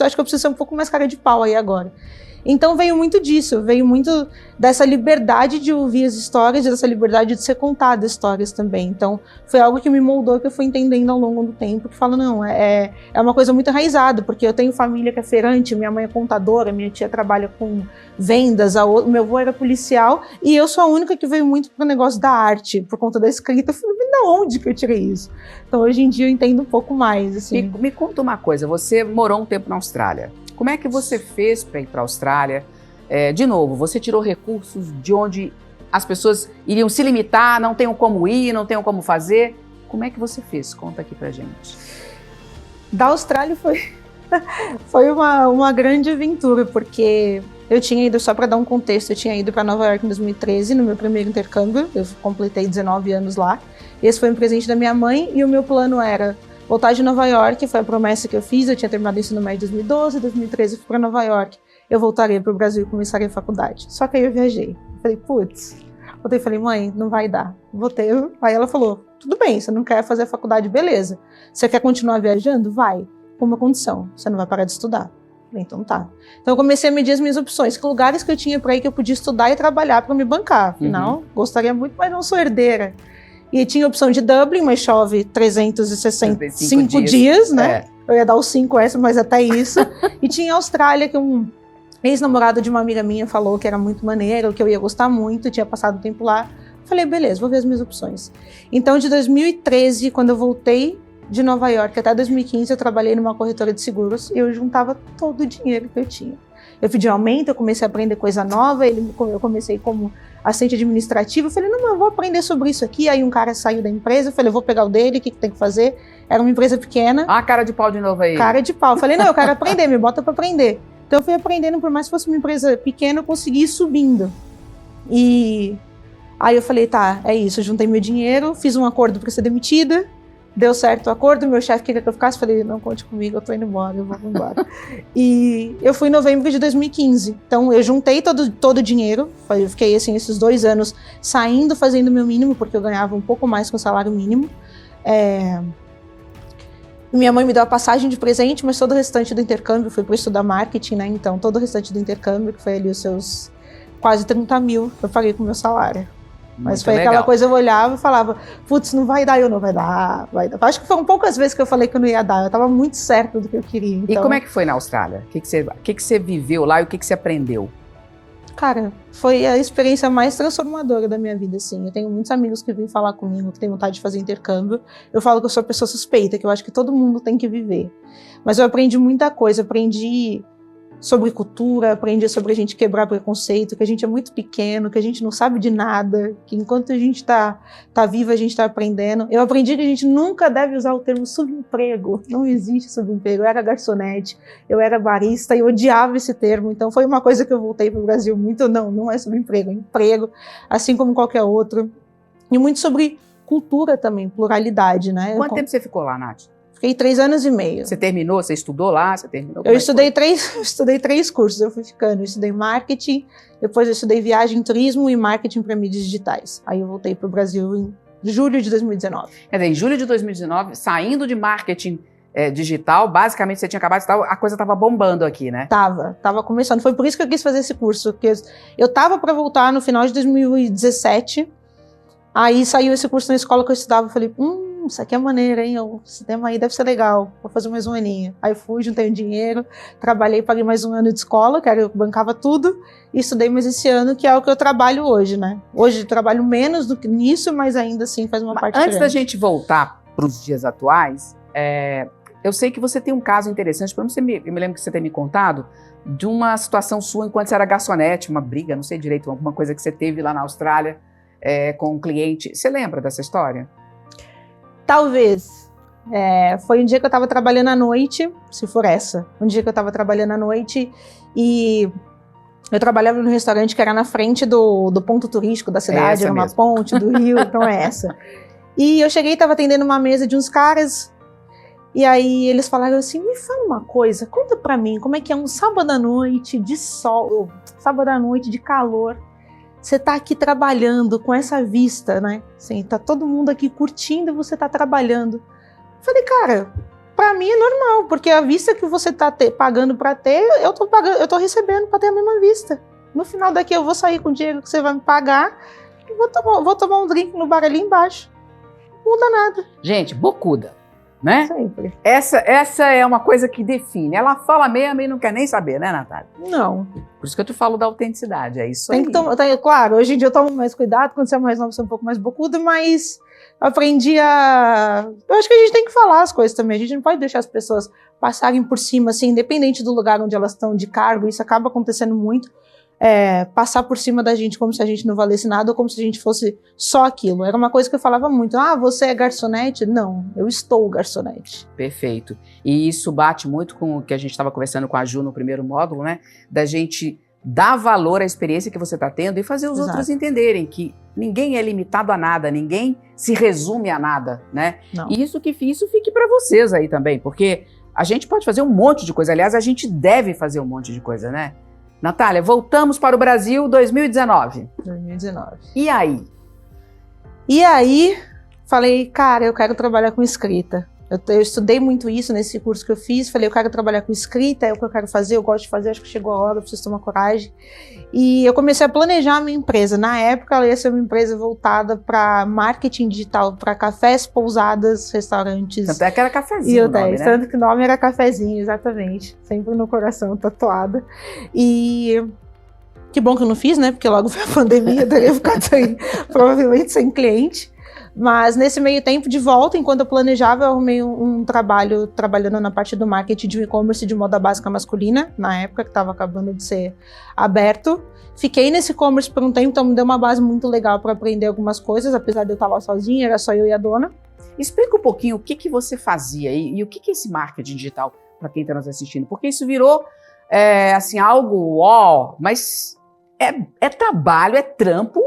acho que eu preciso ser um pouco mais cara de pau aí agora. Então veio muito disso, veio muito dessa liberdade de ouvir as histórias, dessa liberdade de ser contada histórias também. Então foi algo que me moldou, que eu fui entendendo ao longo do tempo, que falo, não, é uma coisa muito enraizada, porque eu tenho família que é feirante, minha mãe é contadora, minha tia trabalha com vendas, meu avô era policial, e eu sou a única que veio muito pro negócio da arte, por conta da escrita. Eu falei, de onde que eu tirei isso? Então hoje em dia eu entendo um pouco mais, assim. Me conta uma coisa, você morou um tempo na Austrália. Como é que você fez para ir para a Austrália? De novo, você tirou recursos de onde as pessoas iriam se limitar, não tenham como ir, não tenham como fazer. Como é que você fez? Conta aqui pra gente. Da Austrália foi uma grande aventura, porque eu tinha ido, só para dar um contexto, eu tinha ido para Nova York em 2013, no meu primeiro intercâmbio, eu completei 19 anos lá. Esse foi um presente da minha mãe e o meu plano era voltar de Nova York, foi a promessa que eu fiz, eu tinha terminado o ensino médio em 2012, 2013 eu fui para Nova York, eu voltaria para o Brasil e começaria a faculdade. Só que aí eu viajei, falei, voltei e falei, mãe, não vai dar. Voltei, aí ela falou, tudo bem, você não quer fazer a faculdade, beleza. Você quer continuar viajando? Vai, com uma condição, você não vai parar de estudar. Falei, então tá. Então eu comecei a medir as minhas opções, que lugares que eu tinha para ir que eu podia estudar e trabalhar para me bancar. Afinal, gostaria muito, mas não sou herdeira. E tinha a opção de Dublin, mas chove 365 dias, né? Eu ia dar os 5 extra, mas até isso. E tinha a Austrália, que um ex-namorado de uma amiga minha falou que era muito maneiro, que eu ia gostar muito, tinha passado tempo lá. Falei, beleza, vou ver as minhas opções. Então, de 2013, quando eu voltei de Nova York até 2015, eu trabalhei numa corretora de seguros e eu juntava todo o dinheiro que eu tinha. Eu pedi aumento, eu comecei a aprender coisa nova, eu comecei como assistente administrativo, eu falei, não, eu vou aprender sobre isso aqui. Aí um cara saiu da empresa, eu falei, eu vou pegar o dele, o que tem que fazer? Era uma empresa pequena. Ah, cara de pau de novo aí. Cara de pau. Eu falei, não, eu quero aprender, me bota pra aprender. Então eu fui aprendendo, por mais que fosse uma empresa pequena, eu consegui ir subindo. E aí eu falei, tá, é isso, eu juntei meu dinheiro, fiz um acordo pra ser demitida, deu certo o acordo, meu chefe queria que eu ficasse, falei, não conte comigo, eu tô indo embora, eu vou embora. E eu fui em novembro de 2015, então eu juntei todo o dinheiro, eu fiquei assim, esses 2 anos saindo, fazendo o meu mínimo, porque eu ganhava um pouco mais com o salário mínimo. Minha mãe me deu a passagem de presente, mas todo o restante do intercâmbio foi para estudar marketing, né? Então, todo o restante do intercâmbio, que foi ali os seus quase 30 mil, eu paguei com o meu salário. Mas Muito foi legal. aquela coisa, eu olhava e falava, putz, não vai dar, eu não vai dar, vai dar. Acho que foram poucas vezes que eu falei que eu não ia dar, eu estava muito certa do que eu queria. E Então, como é que foi na Austrália? O que você viveu lá e o que você aprendeu? cara, foi a experiência mais transformadora da minha vida, assim. Eu tenho muitos amigos que vêm falar comigo, que têm vontade de fazer intercâmbio. Eu falo que eu sou a pessoa suspeita, que eu acho que todo mundo tem que viver. Mas eu aprendi muita coisa, aprendi sobre cultura, aprendi sobre a gente quebrar preconceito, que a gente é muito pequeno, que a gente não sabe de nada, que enquanto a gente tá vivo, a gente tá aprendendo. Eu aprendi que a gente nunca deve usar o termo subemprego. Não existe subemprego. Eu era garçonete, eu era barista e eu odiava esse termo. Então foi uma coisa que eu voltei pro Brasil muito. Não é subemprego, é emprego, assim como qualquer outro. E muito sobre cultura também, pluralidade, né? Quanto tempo você ficou lá, Nath? Fiquei 3 anos e meio. Você terminou? Você estudou lá? Você terminou? Eu estudei 3 cursos, eu fui ficando. Eu estudei marketing, depois eu estudei viagem, turismo e marketing para mídias digitais. Aí eu voltei para o Brasil em julho de 2019. Quer dizer, em julho de 2019, saindo de marketing digital, basicamente você tinha acabado de estar, a coisa estava bombando aqui, né? Tava começando. Foi por isso que eu quis fazer esse curso, porque eu tava para voltar no final de 2017. Aí saiu esse curso na escola que eu estudava, eu falei, isso aqui é maneiro, hein? Esse tema aí deve ser legal, vou fazer mais um aninho. Aí fui, juntei um dinheiro, trabalhei, paguei mais um ano de escola, que eu bancava tudo, e estudei mais esse ano, que é o que eu trabalho hoje, né? Hoje eu trabalho menos do que nisso, mas ainda assim faz uma parte Antes grande. da gente voltar para os dias atuais, eu sei que você tem um caso interessante, eu me lembro que você tem me contado, de uma situação sua enquanto você era garçonete, uma briga, não sei direito, alguma coisa que você teve lá na Austrália com um cliente. Você lembra dessa história? Talvez. Foi um dia que eu estava trabalhando à noite, se for essa. Um dia que eu estava trabalhando à noite e eu trabalhava num restaurante que era na frente do ponto turístico da cidade, era uma ponte do rio, então é essa. E eu cheguei e estava atendendo uma mesa de uns caras, e aí eles falaram assim, me fala uma coisa, conta pra mim, como é que é um sábado à noite de sol, sábado à noite de calor, você tá aqui trabalhando com essa vista, né? Assim, tá todo mundo aqui curtindo e você tá trabalhando. Falei, cara, pra mim é normal, porque a vista que você tá pagando pra ter, eu tô recebendo pra ter a mesma vista. No final daqui eu vou sair com o dinheiro que você vai me pagar e vou tomar um drink no bar ali embaixo. Não muda nada. Gente, bocuda, né? Sempre. Essa é uma coisa que define. Ela fala meio e não quer nem saber, né, Natália? Não. Por isso que eu te falo da autenticidade, é isso Tem aí. que tomar, claro, hoje em dia eu tomo mais cuidado, quando você é mais novo você é um pouco mais bocuda, mas aprendi a... Eu acho que a gente tem que falar as coisas também, a gente não pode deixar as pessoas passarem por cima, assim, independente do lugar onde elas estão de cargo, isso acaba acontecendo muito, passar por cima da gente como se a gente não valesse nada ou como se a gente fosse só aquilo. Era uma coisa que eu falava muito, você é garçonete? Não, eu estou garçonete. Perfeito. E isso bate muito com o que a gente estava conversando com a Ju no primeiro módulo, né? Da gente dar valor à experiência que você está tendo e fazer os Exato. outros entenderem que ninguém é limitado a nada, ninguém se resume a nada, né? Não. E isso fique para vocês aí também, porque a gente pode fazer um monte de coisa, aliás, a gente deve fazer um monte de coisa, né? Natália, voltamos para o Brasil 2019. 2019. E aí? E aí, falei, cara, eu quero trabalhar com escrita. Eu estudei muito isso nesse curso que eu fiz, falei, eu quero trabalhar com escrita, é o que eu quero fazer, eu gosto de fazer, acho que chegou a hora, eu preciso tomar coragem. E eu comecei a planejar a minha empresa. Na época, ela ia ser uma empresa voltada para marketing digital, para cafés, pousadas, restaurantes. Tanto é que era E cafezinho o nome, hotéis, né? tanto que o nome era Cafezinho, exatamente. Sempre no coração, tatuada. E que bom que eu não fiz, né? Porque logo foi a pandemia, teria ficado provavelmente sem cliente. Mas nesse meio tempo de volta, enquanto eu planejava, eu arrumei um trabalho trabalhando na parte do marketing de e-commerce de moda básica masculina, na época que estava acabando de ser aberto. Fiquei nesse e-commerce por um tempo, então me deu uma base muito legal para aprender algumas coisas, apesar de eu estar lá sozinha, era só eu e a dona. Explica um pouquinho o que você fazia e o que é esse marketing digital para quem está nos assistindo, porque isso virou assim, algo mas é trabalho, é trampo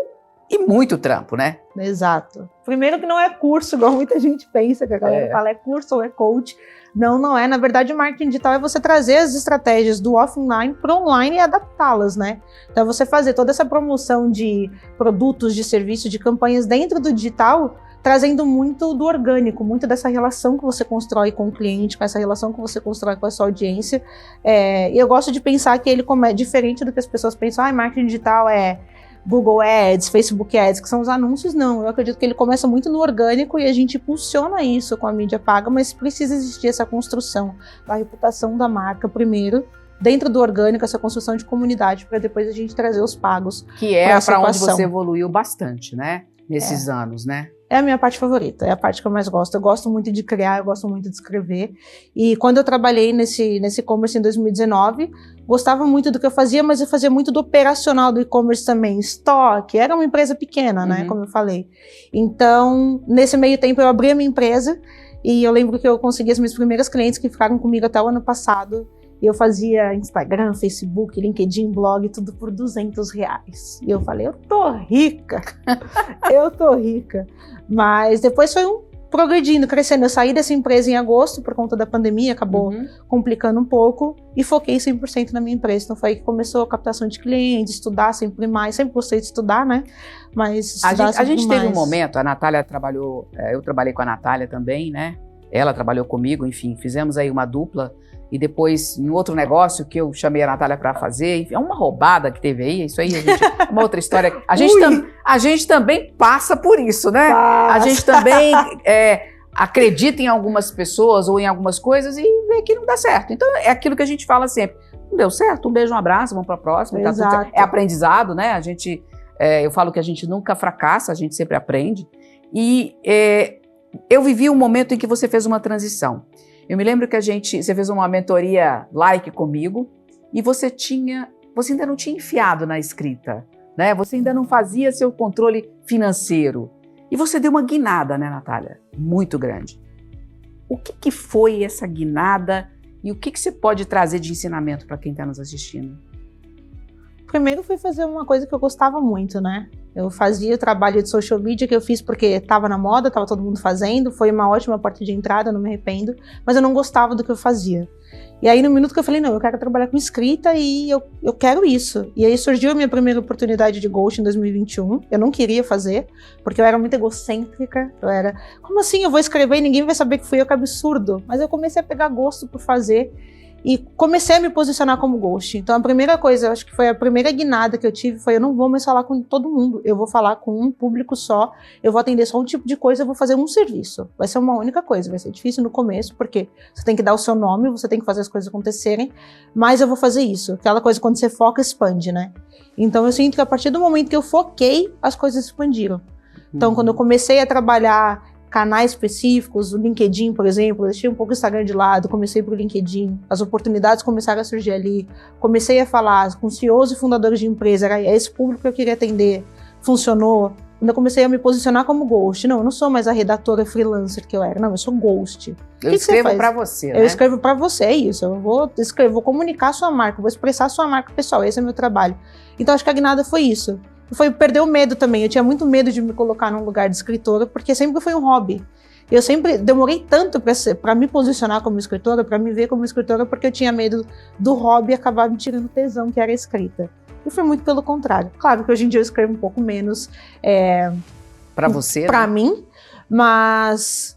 e muito trampo, né? Exato. Primeiro que não é curso, igual muita gente pensa, que a galera fala é curso ou é coach. Não é. Na verdade, o marketing digital é você trazer as estratégias do offline para o online e adaptá-las, né? Então, é você fazer toda essa promoção de produtos, de serviços, de campanhas dentro do digital trazendo muito do orgânico, muito dessa relação que você constrói com o cliente, com essa relação que você constrói com a sua audiência. E eu gosto de pensar que ele é diferente do que as pessoas pensam, marketing digital é Google Ads, Facebook Ads, que são os anúncios. Não, eu acredito que ele começa muito no orgânico e a gente impulsiona isso com a mídia paga, mas precisa existir essa construção da reputação da marca primeiro, dentro do orgânico, essa construção de comunidade, para depois a gente trazer os pagos. Que é para onde você evoluiu bastante, né? Nesses anos, né? É a minha parte favorita, é a parte que eu mais gosto. Eu gosto muito de criar, eu gosto muito de escrever. E quando eu trabalhei nesse e-commerce em 2019, gostava muito do que eu fazia, mas eu fazia muito do operacional do e-commerce também. Estoque, era uma empresa pequena, né? Como eu falei. Então, nesse meio tempo, eu abri a minha empresa e eu lembro que eu consegui as minhas primeiras clientes que ficaram comigo até o ano passado. E eu fazia Instagram, Facebook, LinkedIn, blog, tudo por R$200. E eu falei, eu tô rica, eu tô rica. Mas depois foi progredindo, crescendo. Eu saí dessa empresa em agosto por conta da pandemia, acabou complicando um pouco e foquei 100% na minha empresa. Então foi aí que começou a captação de clientes, estudar sempre mais. Sempre gostei de estudar, né? Mas a gente teve um momento, a Natália trabalhou, eu trabalhei com a Natália também, né? Ela trabalhou comigo, enfim, fizemos aí uma dupla. E depois, em outro negócio que eu chamei a Natália para fazer, enfim, é uma roubada que teve aí, isso aí, uma outra história. A gente também passa por isso, né? A gente também acredita em algumas pessoas ou em algumas coisas e vê que não dá certo. Então, é aquilo que a gente fala sempre. Não deu certo? Um beijo, um abraço, vamos para a próxima. Tá tudo certo. É aprendizado, né? Eu falo que a gente nunca fracassa, a gente sempre aprende. E eu vivi um momento em que você fez uma transição. Eu me lembro que você fez uma mentoria comigo e você ainda não tinha enfiado na escrita, né? Você ainda não fazia seu controle financeiro. E você deu uma guinada, né, Natália? Muito grande. O que foi essa guinada e o que você pode trazer de ensinamento para quem está nos assistindo? Primeiro foi fazer uma coisa que eu gostava muito, né? Eu fazia o trabalho de social media que eu fiz porque estava na moda, estava todo mundo fazendo, foi uma ótima porta de entrada, não me arrependo, mas eu não gostava do que eu fazia. E aí no minuto que eu falei, não, eu quero trabalhar com escrita e eu quero isso. E aí surgiu a minha primeira oportunidade de Ghost em 2021, eu não queria fazer, porque eu era muito egocêntrica, como assim eu vou escrever e ninguém vai saber que fui eu, que absurdo. Mas eu comecei a pegar gosto por fazer, e comecei a me posicionar como ghost. Então a primeira coisa, eu acho que foi a primeira guinada que eu tive, foi eu não vou mais falar com todo mundo, eu vou falar com um público só, eu vou atender só um tipo de coisa, eu vou fazer um serviço. Vai ser uma única coisa, vai ser difícil no começo, porque você tem que dar o seu nome, você tem que fazer as coisas acontecerem, mas eu vou fazer isso. Aquela coisa, quando você foca, expande, né? Então eu sinto que a partir do momento que eu foquei, as coisas expandiram. Então quando eu comecei a trabalhar canais específicos, o LinkedIn, por exemplo, eu deixei um pouco o Instagram de lado, comecei pro LinkedIn, as oportunidades começaram a surgir ali, comecei a falar com CEOs e fundadores de empresa, era esse público que eu queria atender, funcionou. Quando eu comecei a me posicionar como ghost, não, eu não sou mais a redatora freelancer que eu era, não, eu sou ghost. Eu escrevo para você, né? Eu escrevo para você, é isso, eu vou comunicar a sua marca, vou expressar a sua marca pessoal, esse é o meu trabalho. Então acho que a guinada foi isso. Foi perder o medo também, eu tinha muito medo de me colocar num lugar de escritora, porque sempre foi um hobby. Eu sempre demorei tanto para me posicionar como escritora, para me ver como escritora, porque eu tinha medo do hobby acabar me tirando tesão, que era a escrita. E foi muito pelo contrário. Claro que hoje em dia eu escrevo um pouco menos para você, para né? mim, mas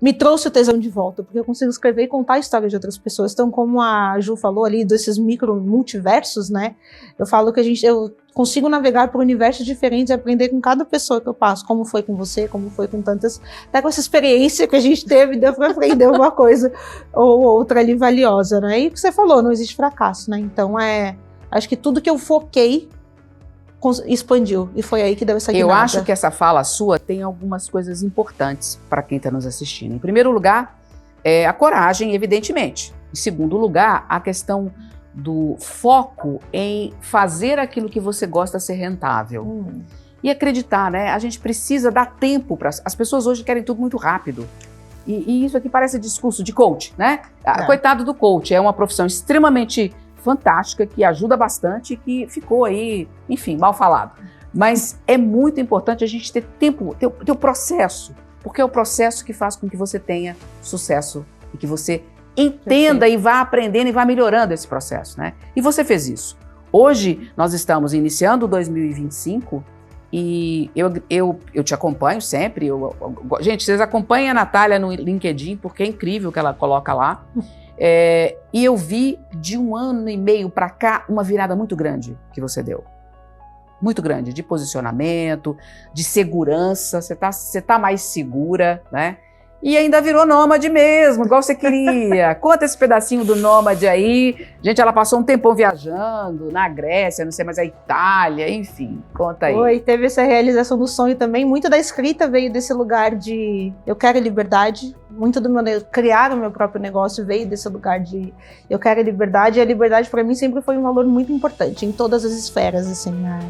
me trouxe o tesão de volta, porque eu consigo escrever e contar a história de outras pessoas. Então, como a Ju falou ali, desses multiversos, né? Eu falo que eu consigo navegar por universos diferentes e aprender com cada pessoa que eu passo, como foi com você, como foi com tantas... Até com essa experiência que a gente teve, deu para aprender uma coisa ou outra ali valiosa, né? E o que você falou, não existe fracasso, né? Então, acho que tudo que eu foquei expandiu, e foi aí que deu essa guinada. Eu acho que essa fala sua tem algumas coisas importantes para quem está nos assistindo. Em primeiro lugar, a coragem, evidentemente. Em segundo lugar, a questão do foco em fazer aquilo que você gosta ser rentável. E acreditar, né? A gente precisa dar tempo para... As pessoas hoje querem tudo muito rápido. E isso aqui parece discurso de coach, né? Coitado do coach, é uma profissão extremamente fantástica, que ajuda bastante e que ficou aí, enfim, mal falado. Mas é muito importante a gente ter tempo, ter o processo, porque é o processo que faz com que você tenha sucesso e que você entenda e vá aprendendo e vá melhorando esse processo, né? E você fez isso. Hoje, nós estamos iniciando 2025 E eu te acompanho sempre. Gente, vocês acompanhem a Natália no LinkedIn, porque é incrível o que ela coloca lá. E eu vi de 1 ano e meio para cá uma virada muito grande que você deu. Muito grande, de posicionamento, de segurança. Você tá mais segura, né? E ainda virou nômade mesmo, igual você queria. Conta esse pedacinho do nômade aí. Gente, ela passou um tempão viajando na Grécia, não sei, mas a Itália, enfim. Conta aí. Foi, teve essa realização do sonho também. Muito da escrita veio desse lugar de eu quero liberdade. Muito do meu criar o meu próprio negócio veio desse lugar de eu quero liberdade. E a liberdade para mim sempre foi um valor muito importante em todas as esferas, assim, né?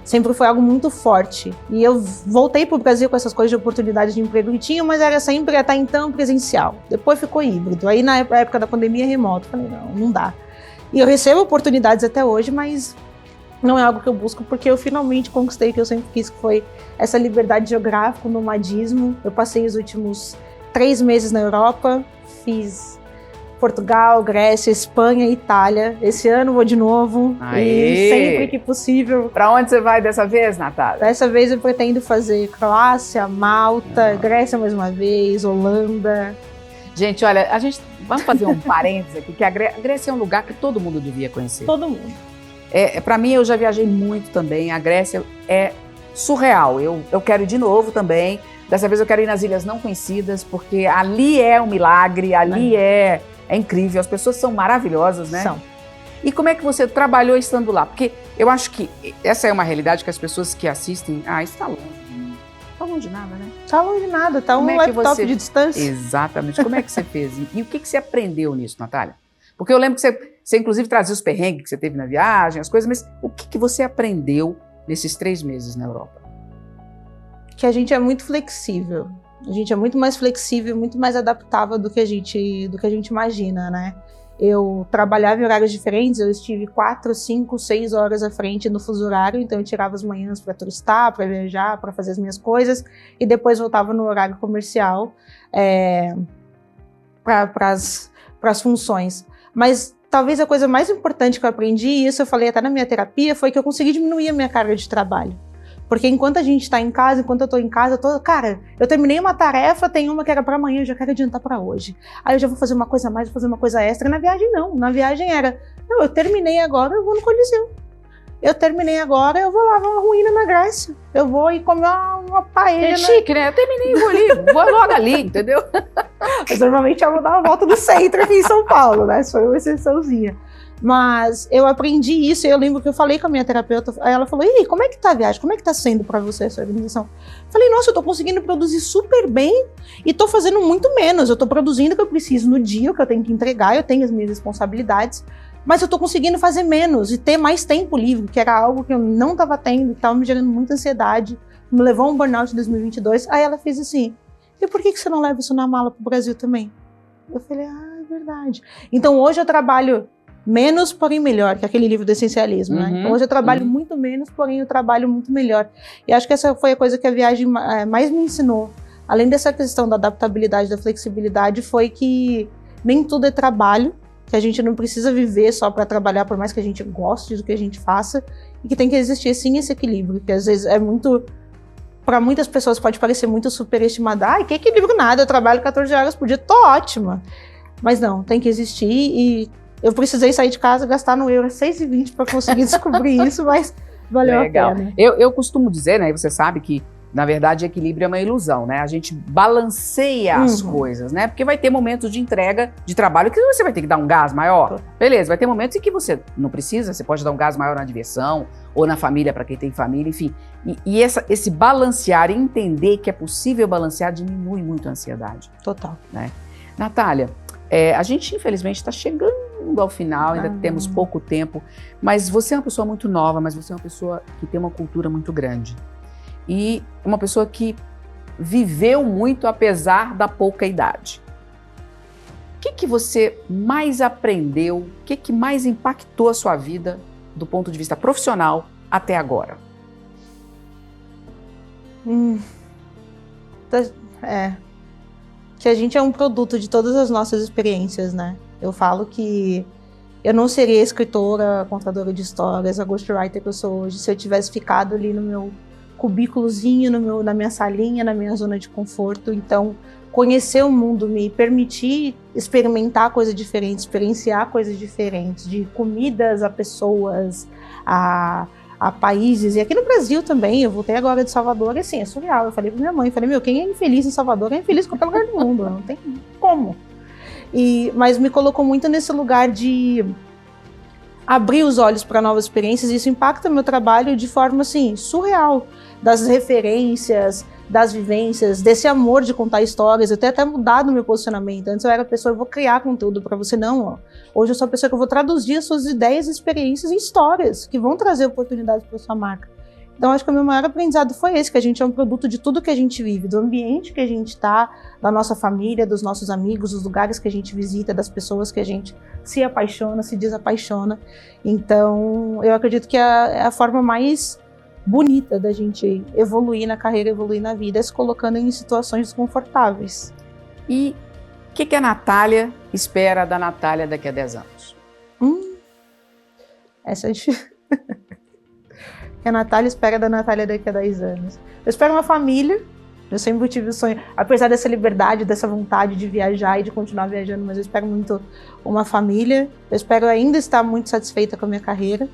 Sempre foi algo muito forte. E eu voltei para o Brasil com essas coisas de oportunidade de emprego que tinha, mas era sempre até então presencial. Depois ficou híbrido. Aí na época da pandemia, remoto. Falei, não dá. E eu recebo oportunidades até hoje, mas não é algo que eu busco, porque eu finalmente conquistei o que eu sempre quis, que foi essa liberdade geográfica, o nomadismo. Eu passei os últimos 3 meses na Europa, fiz Portugal, Grécia, Espanha e Itália. Esse ano vou de novo. Aê! E sempre que possível. Pra onde você vai dessa vez, Natália? Dessa vez eu pretendo fazer Croácia, Malta, Grécia mais uma vez, Holanda. Gente, olha, vamos fazer um parênteses aqui, que a Grécia é um lugar que todo mundo devia conhecer. Todo mundo. Pra mim, eu já viajei muito também. A Grécia é surreal. Eu quero ir de novo também. Dessa vez eu quero ir nas Ilhas Não Conhecidas, porque ali é um milagre, ali é incrível, as pessoas são maravilhosas, né? São. E como é que você trabalhou estando lá? Porque eu acho que essa é uma realidade que as pessoas que assistem, isso tá longe de mim. Tá longe de nada, né? Tá longe de nada, tá Como um é que laptop você- de distância. Exatamente. Como é que você fez? E o que você aprendeu nisso, Natália? Porque eu lembro que você inclusive trazia os perrengues que você teve na viagem, as coisas, mas o que você aprendeu nesses 3 meses na Europa? Que a gente é muito flexível. A gente é muito mais flexível, muito mais adaptável do que a gente imagina, né? Eu trabalhava em horários diferentes, eu estive 4, 5, 6 horas à frente no fuso horário, então eu tirava as manhãs para turistar, para viajar, para fazer as minhas coisas, e depois voltava no horário comercial para as funções. Mas talvez a coisa mais importante que eu aprendi, e isso eu falei até na minha terapia, foi que eu consegui diminuir a minha carga de trabalho. Porque enquanto a gente está em casa, enquanto eu estou em casa, eu terminei uma tarefa, tem uma que era para amanhã, eu já quero adiantar para hoje. Aí eu já vou fazer uma coisa a mais, vou fazer uma coisa extra. Na viagem não, na viagem eu terminei agora, eu vou no Coliseu. Eu terminei agora, eu vou lá ver uma ruína na Grécia. Eu vou e comer uma paella. É chique, né? Eu terminei, vou logo ali, entendeu? Mas normalmente eu vou dar uma volta no centro aqui em São Paulo, né? Isso foi uma exceçãozinha. Mas eu aprendi isso e eu lembro que eu falei com a minha terapeuta, aí ela falou, e como é que tá a viagem? Como é que tá sendo pra você essa organização? Falei, nossa, eu tô conseguindo produzir super bem e tô fazendo muito menos. Eu tô produzindo o que eu preciso no dia, o que eu tenho que entregar, eu tenho as minhas responsabilidades, mas eu tô conseguindo fazer menos e ter mais tempo livre, que era algo que eu não tava tendo, que tava me gerando muita ansiedade, me levou a um burnout em 2022. Aí ela fez assim, e por que você não leva isso na mala pro Brasil também? Eu falei, é verdade. Então hoje eu trabalho menos, porém melhor, que é aquele livro do essencialismo, né? Então hoje eu trabalho muito menos, porém eu trabalho muito melhor. E acho que essa foi a coisa que a viagem mais me ensinou. Além dessa questão da adaptabilidade, da flexibilidade, foi que nem tudo é trabalho, que a gente não precisa viver só para trabalhar, por mais que a gente goste do que a gente faça, e que tem que existir sim esse equilíbrio, que às vezes é muito... Para muitas pessoas pode parecer muito superestimado. Que equilíbrio nada, eu trabalho 14 horas por dia, tô ótima. Mas não, tem que existir e eu precisei sair de casa, gastar no euro 6,20 para conseguir descobrir isso, mas valeu a pena. Eu costumo dizer, né, você sabe que, na verdade, equilíbrio é uma ilusão, né? A gente balanceia as coisas, né? Porque vai ter momentos de entrega de trabalho que você vai ter que dar um gás maior. Beleza, vai ter momentos em que você não precisa, você pode dar um gás maior na diversão, ou na família, para quem tem família, enfim. E esse balancear e entender que é possível balancear diminui muito a ansiedade. Total. Né? Natália, a gente infelizmente está chegando ao final, ainda temos pouco tempo, mas você é uma pessoa muito nova, mas você é uma pessoa que tem uma cultura muito grande. E uma pessoa que viveu muito apesar da pouca idade. O que você mais aprendeu, o que mais impactou a sua vida do ponto de vista profissional até agora? Que a gente é um produto de todas as nossas experiências, né? Eu falo que eu não seria escritora, contadora de histórias, a ghostwriter que eu sou hoje, se eu tivesse ficado ali no meu cubículozinho na minha salinha, na minha zona de conforto. Então, conhecer o mundo, me permitir experimentar coisas diferentes, experienciar coisas diferentes, de comidas a pessoas, a países. E aqui no Brasil também, eu voltei agora de Salvador, e assim, é surreal. Eu falei pra minha mãe, quem é infeliz em Salvador é infeliz em qualquer lugar do mundo, não tem como. Mas me colocou muito nesse lugar de abrir os olhos para novas experiências, e isso impacta meu trabalho de forma, assim, surreal. Das referências, das vivências, desse amor de contar histórias. Eu tenho até mudado o meu posicionamento. Antes eu era a pessoa, eu vou criar conteúdo para você. Não, ó. Hoje eu sou a pessoa que eu vou traduzir as suas ideias, experiências em histórias que vão trazer oportunidades para sua marca. Então, acho que o meu maior aprendizado foi esse, que a gente é um produto de tudo que a gente vive, do ambiente que a gente está, da nossa família, dos nossos amigos, dos lugares que a gente visita, das pessoas que a gente se apaixona, se desapaixona. Então, eu acredito que é a forma mais bonita da gente evoluir na carreira, evoluir na vida, é se colocando em situações desconfortáveis. E o que a Natália espera da Natália daqui a 10 anos? Essa é difícil. Que a Natália espera da Natália daqui a 10 anos. Eu espero uma família. Eu sempre tive o sonho, apesar dessa liberdade, dessa vontade de viajar e de continuar viajando, mas eu espero muito uma família. Eu espero ainda estar muito satisfeita com a minha carreira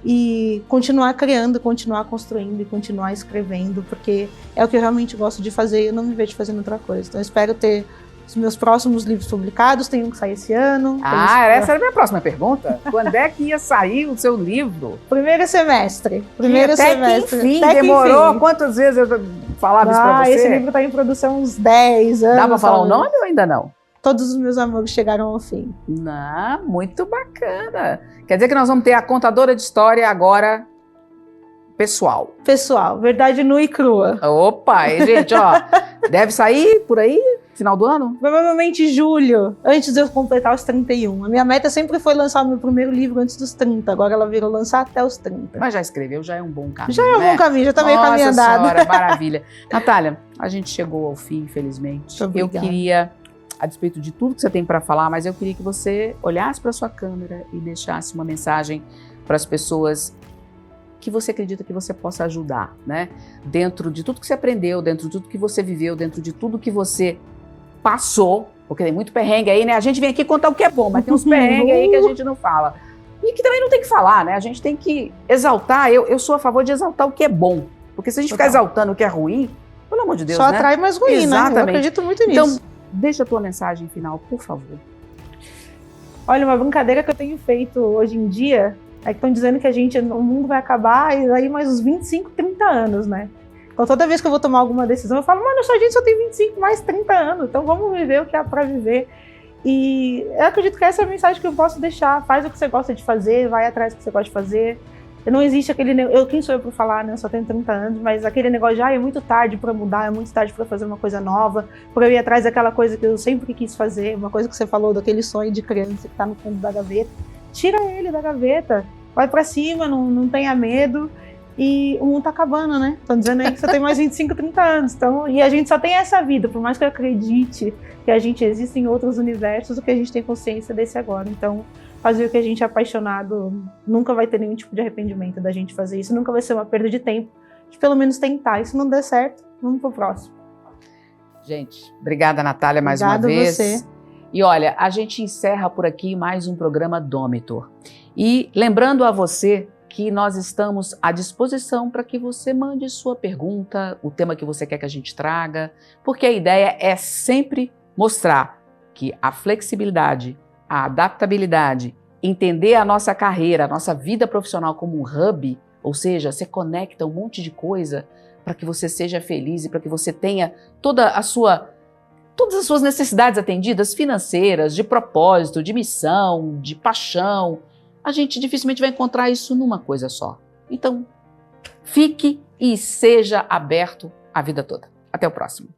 e continuar criando, continuar construindo e continuar escrevendo, porque é o que eu realmente gosto de fazer e eu não me vejo fazendo outra coisa. Então eu espero ter os meus próximos livros publicados, tem um que sai esse ano. Essa era a minha próxima pergunta. Quando é que ia sair o seu livro? Primeiro semestre. Que enfim, demorou. Quantas vezes eu falava isso pra você? Esse livro está em produção uns 10 anos. Dá pra falar o nome ou ainda não? Todos os meus amores chegaram ao fim. Não, muito bacana. Quer dizer que nós vamos ter a contadora de história agora pessoal. Pessoal, verdade nua e crua. Opa, e, gente, ó, deve sair por aí, final do ano? Provavelmente julho, antes de eu completar os 31. A minha meta sempre foi lançar o meu primeiro livro antes dos 30, agora ela virou lançar até os 30. Mas já escreveu, já é um bom caminho, Já é um bom caminho, já tá meio caminho andado. Nossa senhora, maravilha. Natália, a gente chegou ao fim, infelizmente. Eu queria, a despeito de tudo que você tem para falar, mas eu queria que você olhasse para sua câmera e deixasse uma mensagem para as pessoas que você acredita que você possa ajudar, né? Dentro de tudo que você aprendeu, dentro de tudo que você viveu, dentro de tudo que você passou, porque tem muito perrengue aí, né? A gente vem aqui contar o que é bom, mas tem uns perrengues aí que a gente não fala. E que também não tem que falar, né? A gente tem que exaltar, eu sou a favor de exaltar o que é bom, porque se a gente ficar exaltando o que é ruim, pelo amor de Deus, só né? atrai mais ruim, Exatamente. Né? Eu acredito muito nisso. Então, deixa a tua mensagem final, por favor. Olha, uma brincadeira que eu tenho feito hoje em dia é que estão dizendo que o mundo vai acabar e aí mais uns 25, 30 anos, né? Então toda vez que eu vou tomar alguma decisão, eu falo, mano, a gente só tem 25 mais 30 anos, então vamos viver o que há pra viver. E eu acredito que essa é a mensagem que eu posso deixar. Faz o que você gosta de fazer, vai atrás do que você gosta de fazer. Não existe aquele... quem sou eu pra falar, né? Eu só tenho 30 anos, mas aquele negócio de, é muito tarde pra mudar, é muito tarde pra fazer uma coisa nova, pra eu ir atrás daquela coisa que eu sempre quis fazer, uma coisa que você falou, daquele sonho de criança que tá no fundo da gaveta. Tira ele da gaveta, vai pra cima, não tenha medo. E o mundo tá acabando, né? Estão dizendo aí que você tem mais 25, 30 anos. Então, e a gente só tem essa vida, por mais que eu acredite que a gente existe em outros universos, o que a gente tem consciência desse agora. Então, fazer o que a gente é apaixonado nunca vai ter nenhum tipo de arrependimento da gente fazer isso. Nunca vai ser uma perda de tempo, de pelo menos tentar. E se não der certo, vamos pro próximo. Gente, obrigada, Natália, mais uma vez. Você. E olha, a gente encerra por aqui mais um programa Domitor. E lembrando a você que nós estamos à disposição para que você mande sua pergunta, o tema que você quer que a gente traga, porque a ideia é sempre mostrar que a flexibilidade, a adaptabilidade, entender a nossa carreira, a nossa vida profissional como um hub, ou seja, você conecta um monte de coisa para que você seja feliz e para que você tenha todas as suas necessidades atendidas, financeiras, de propósito, de missão, de paixão. A gente dificilmente vai encontrar isso numa coisa só. Então, fique e seja aberto a vida toda. Até o próximo.